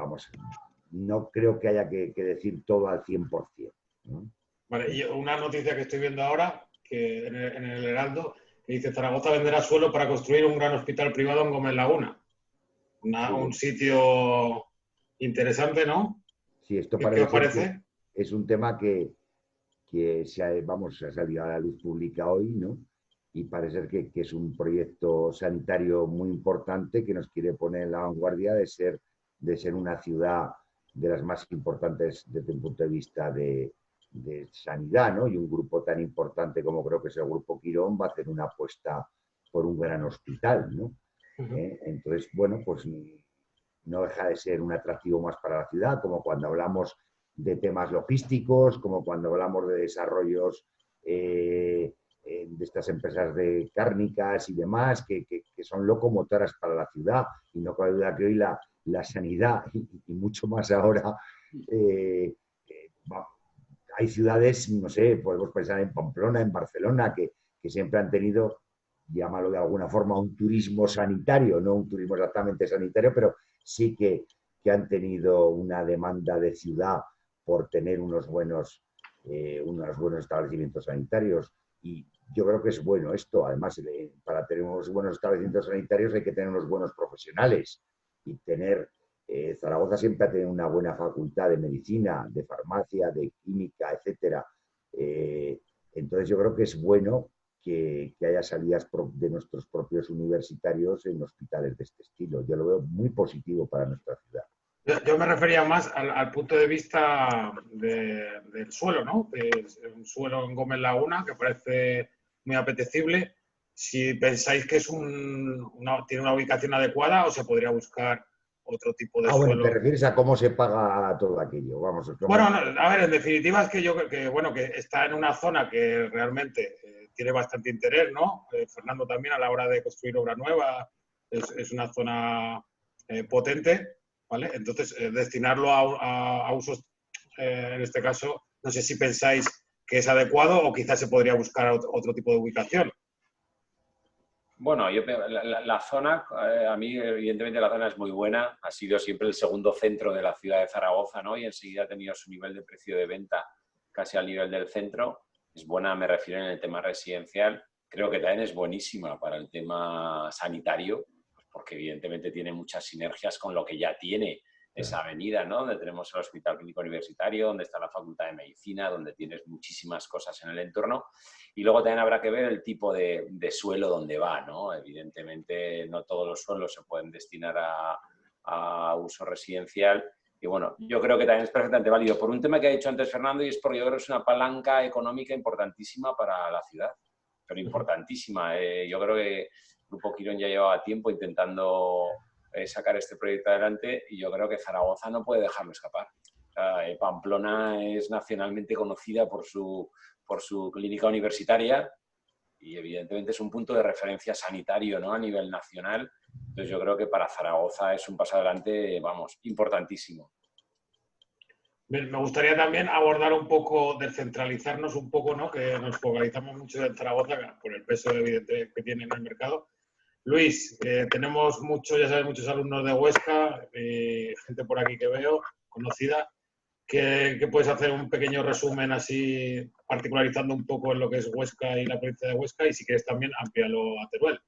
no creo que haya que decir todo al 100%, ¿no? Vale, y una noticia que estoy viendo ahora, que en el Heraldo, que dice: Zaragoza venderá suelo para construir un gran hospital privado en Gómez Laguna. Un sitio interesante, ¿no? Sí, esto ¿Qué os parece? Es un tema que ha salido a la luz pública hoy, ¿no? Y parece que es un proyecto sanitario muy importante que nos quiere poner en la vanguardia de ser una ciudad de las más importantes desde un punto de vista de sanidad, ¿no? Y un grupo tan importante como creo que es el Grupo Quirón va a hacer una apuesta por un gran hospital, ¿no? Entonces, bueno, pues no deja de ser un atractivo más para la ciudad, como cuando hablamos de temas logísticos, como cuando hablamos de desarrollos de estas empresas de cárnicas y demás, que son locomotoras para la ciudad. Y no cabe duda que hoy la sanidad, y mucho más ahora, hay ciudades, no sé, podemos pensar en Pamplona, en Barcelona, que siempre han tenido, llámalo de alguna forma, un turismo sanitario, no un turismo exactamente sanitario, pero sí que han tenido una demanda de ciudad por tener unos buenos establecimientos sanitarios. Y yo creo que es bueno esto. Además, para tener unos buenos establecimientos sanitarios hay que tener unos buenos profesionales. Y Zaragoza siempre ha tenido una buena facultad de medicina, de farmacia, de química, etcétera. Entonces yo creo que es bueno que haya salidas de nuestros propios universitarios en hospitales de este estilo. Yo lo veo muy positivo para nuestra ciudad. Yo me refería más al punto de vista del suelo, ¿no? Es un suelo en Gómez Laguna que parece muy apetecible. Si pensáis que tiene una ubicación adecuada o se podría buscar otro tipo de suelo. Bueno, ¿te refieres a cómo se paga todo aquello? Bueno, a ver, en definitiva es que está en una zona que realmente tiene bastante interés, ¿no? Fernando también a la hora de construir obra nueva es una zona potente, ¿vale? Entonces, destinarlo a usos, en este caso, no sé si pensáis que es adecuado o quizás se podría buscar otro tipo de ubicación. Bueno, la zona, a mí evidentemente la zona es muy buena, ha sido siempre el segundo centro de la ciudad de Zaragoza, ¿no? Y enseguida ha tenido su nivel de precio de venta casi al nivel del centro. Es buena, me refiero en el tema residencial. Creo que también es buenísima para el tema sanitario, porque evidentemente tiene muchas sinergias con lo que ya tiene esa avenida, ¿no? Donde tenemos el Hospital Clínico Universitario, donde está la Facultad de Medicina, donde tienes muchísimas cosas en el entorno. Y luego también habrá que ver el tipo de suelo donde va, ¿no? Evidentemente no todos los suelos se pueden destinar a uso residencial. Y bueno, yo creo que también es perfectamente válido por un tema que ha dicho antes Fernando, y es porque yo creo que es una palanca económica importantísima para la ciudad, pero importantísima. Yo creo que el Grupo Quirón ya llevaba tiempo intentando sacar este proyecto adelante y yo creo que Zaragoza no puede dejarlo escapar. O sea, Pamplona es nacionalmente conocida por su clínica universitaria y evidentemente es un punto de referencia sanitario, ¿no? A nivel nacional. Entonces yo creo que para Zaragoza es un paso adelante, vamos, importantísimo. Me gustaría también abordar un poco, descentralizarnos un poco, ¿no? Que nos focalizamos mucho en Zaragoza por el peso evidente que tiene en el mercado. Luis, tenemos muchos alumnos de Huesca, gente por aquí que veo, conocida. ¿Qué puedes hacer un pequeño resumen así, particularizando un poco en lo que es Huesca y la provincia de Huesca? Y si quieres también, amplíalo a Teruel.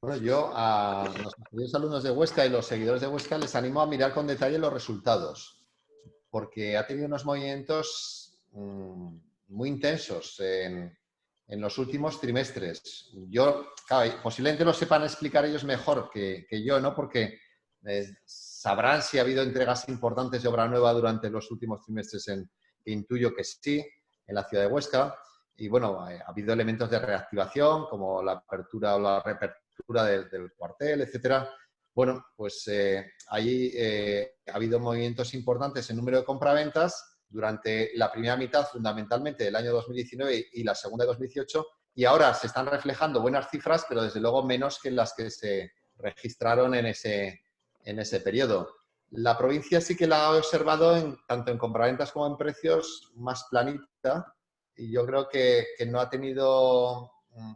Bueno, yo a los alumnos de Huesca y los seguidores de Huesca les animo a mirar con detalle los resultados, porque ha tenido unos movimientos muy intensos en los últimos trimestres. Claro, posiblemente lo sepan explicar ellos mejor que yo, ¿no? Porque sabrán si ha habido entregas importantes de obra nueva durante los últimos trimestres, intuyo que sí, en la ciudad de Huesca. Y bueno, ha habido elementos de reactivación, como la apertura o la reapertura del cuartel, etcétera. Bueno, pues ahí ha habido movimientos importantes en número de compraventas durante la primera mitad, fundamentalmente, del año 2019 y la segunda de 2018, y ahora se están reflejando buenas cifras, pero desde luego menos que las que se registraron en ese periodo. La provincia sí que la he observado tanto en compraventas como en precios más planita, y yo creo que no ha tenido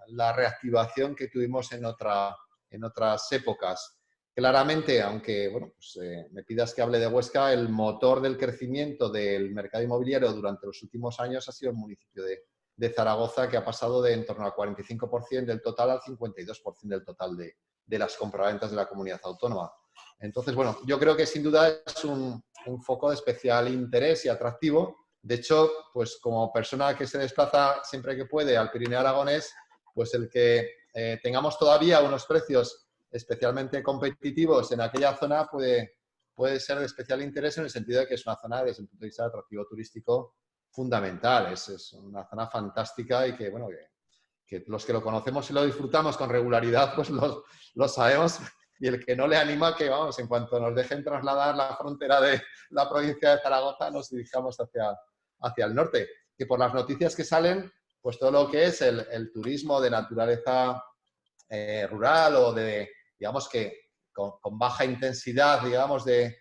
la reactivación que tuvimos en otras épocas. Claramente, aunque bueno, pues, me pidas que hable de Huesca, el motor del crecimiento del mercado inmobiliario durante los últimos años ha sido el municipio de Zaragoza, que ha pasado de en torno al 45% del total al 52% del total de las compraventas de la comunidad autónoma. Entonces, bueno, yo creo que sin duda es un foco de especial interés y atractivo. De hecho, pues como persona que se desplaza siempre que puede al Pirineo Aragonés, pues el que tengamos todavía unos precios especialmente competitivos en aquella zona puede ser de especial interés en el sentido de que es una zona desde el punto de vista de atractivo turístico fundamental. Es una zona fantástica y que, bueno, que los que lo conocemos y lo disfrutamos con regularidad, pues lo sabemos. Y el que no le anima, que vamos, en cuanto nos dejen trasladar la frontera de la provincia de Zaragoza, nos dirijamos hacia el norte. Que por las noticias que salen, pues todo lo que es el turismo de naturaleza rural o de, digamos que con baja intensidad, digamos, de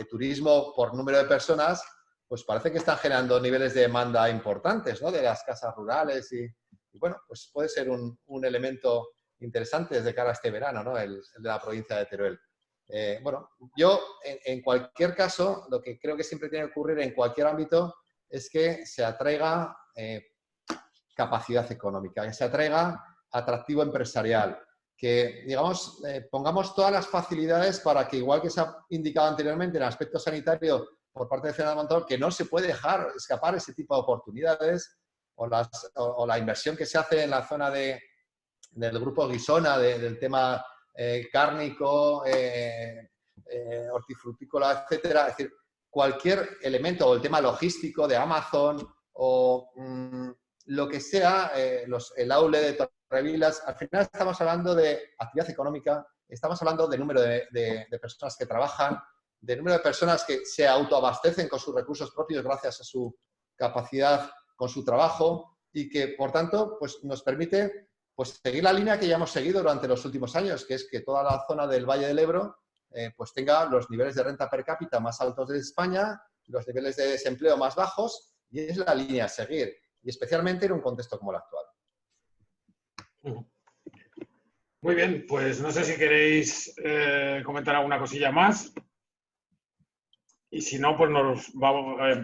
turismo por número de personas, pues parece que están generando niveles de demanda importantes, ¿no? De las casas rurales y bueno, pues puede ser un elemento interesante de cara a este verano, ¿no? El de la provincia de Teruel. Bueno, yo en cualquier caso, lo que creo que siempre tiene que ocurrir en cualquier ámbito es que se atraiga capacidad económica, que se atraiga atractivo empresarial, que, digamos, pongamos todas las facilidades para que, igual que se ha indicado anteriormente en el aspecto sanitario por parte de Fernando Montoro, que no se puede dejar escapar ese tipo de oportunidades o la inversión que se hace en la zona del grupo Guisona, del tema cárnico, hortifrutícola, etcétera. Es decir, cualquier elemento, o el tema logístico de Amazon, o lo que sea, el aule de Torrevilas, al final estamos hablando de actividad económica, estamos hablando de número de personas que trabajan, de número de personas que se autoabastecen con sus recursos propios gracias a su capacidad con su trabajo y que, por tanto, pues nos permite pues seguir la línea que ya hemos seguido durante los últimos años, que es que toda la zona del Valle del Ebro pues tenga los niveles de renta per cápita más altos de España, los niveles de desempleo más bajos, y es la línea a seguir, y especialmente en un contexto como el actual. Muy bien, pues no sé si queréis comentar alguna cosilla más. Y si no, pues nos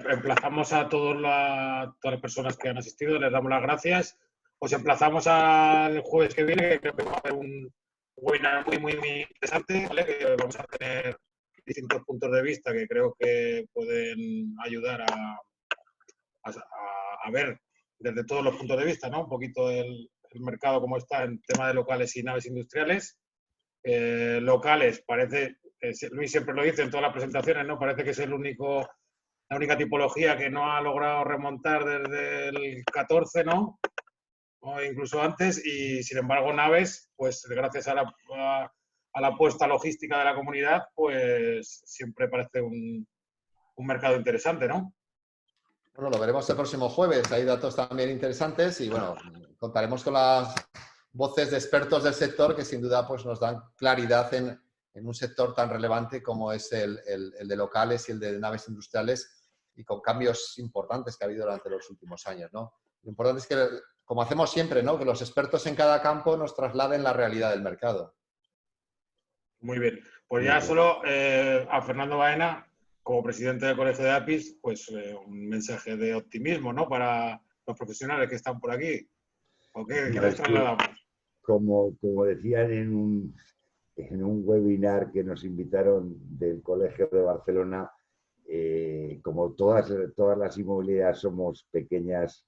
emplazamos a todas las personas que han asistido, les damos las gracias. Os emplazamos al jueves que viene, que creo que va a haber un webinar muy interesante, ¿vale? Que vamos a tener distintos puntos de vista que creo que pueden ayudar a ver desde todos los puntos de vista, ¿no? Un poquito el mercado como está en tema de locales y naves industriales. Locales, parece, Luis siempre lo dice en todas las presentaciones, ¿no? Parece que es la única tipología que no ha logrado remontar desde el 14, ¿no? O incluso antes, y sin embargo naves, pues gracias a la apuesta logística de la comunidad, pues siempre parece un mercado interesante, ¿no? Bueno, lo veremos el próximo jueves. Hay datos también interesantes y, bueno, contaremos con las voces de expertos del sector que sin duda pues, nos dan claridad en un sector tan relevante como es el de locales y el de naves industriales y con cambios importantes que ha habido durante los últimos años, ¿no? Lo importante es que, como hacemos siempre, ¿no? Que los expertos en cada campo nos trasladen la realidad del mercado. Muy bien. Pues ya solo a Fernando Baena, como presidente del Colegio de APIS, pues un mensaje de optimismo, ¿no? Para los profesionales que están por aquí. ¿O qué les trasladamos? Como decían en un webinar que nos invitaron del Colegio de Barcelona, como todas las inmobiliarias somos pequeñas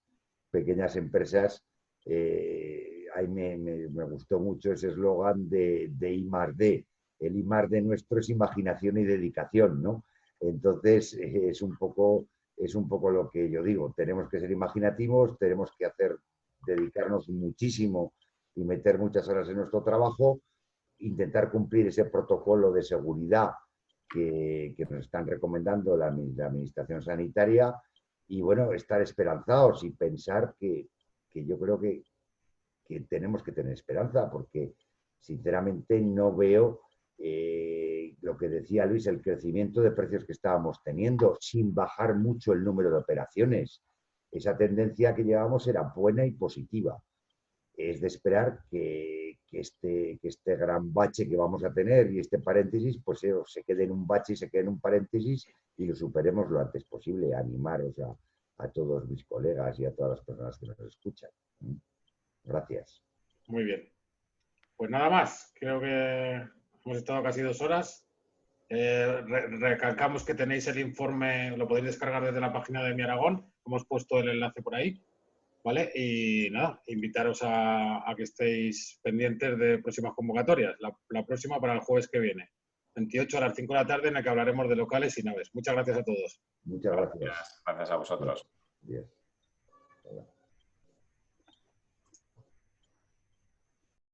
empresas, ahí me gustó mucho ese eslogan de I+D. El I+D nuestro es imaginación y dedicación, ¿no? Entonces, es un poco lo que yo digo. Tenemos que ser imaginativos, tenemos que dedicarnos muchísimo y meter muchas horas en nuestro trabajo, intentar cumplir ese protocolo de seguridad que nos están recomendando la Administración Sanitaria y, bueno, estar esperanzados y pensar que yo creo que tenemos que tener esperanza porque, sinceramente, no veo lo que decía Luis, el crecimiento de precios que estábamos teniendo, sin bajar mucho el número de operaciones. Esa tendencia que llevamos era buena y positiva. Es de esperar que este gran bache que vamos a tener y este paréntesis, pues se quede en un bache y se quede en un paréntesis y lo superemos lo antes posible. Animaros a todos mis colegas y a todas las personas que nos escuchan. Gracias. Muy bien. Pues nada más. Creo que hemos estado casi 2 horas. Recalcamos que tenéis el informe, lo podéis descargar desde la página de Mi Aragón. Hemos puesto el enlace por ahí. ¿Vale? Y nada, invitaros a que estéis pendientes de próximas convocatorias. La próxima para el jueves que viene, 28 a las 5 de la tarde, en la que hablaremos de locales y naves. Muchas gracias a todos. Muchas gracias. Gracias a vosotros. Bien.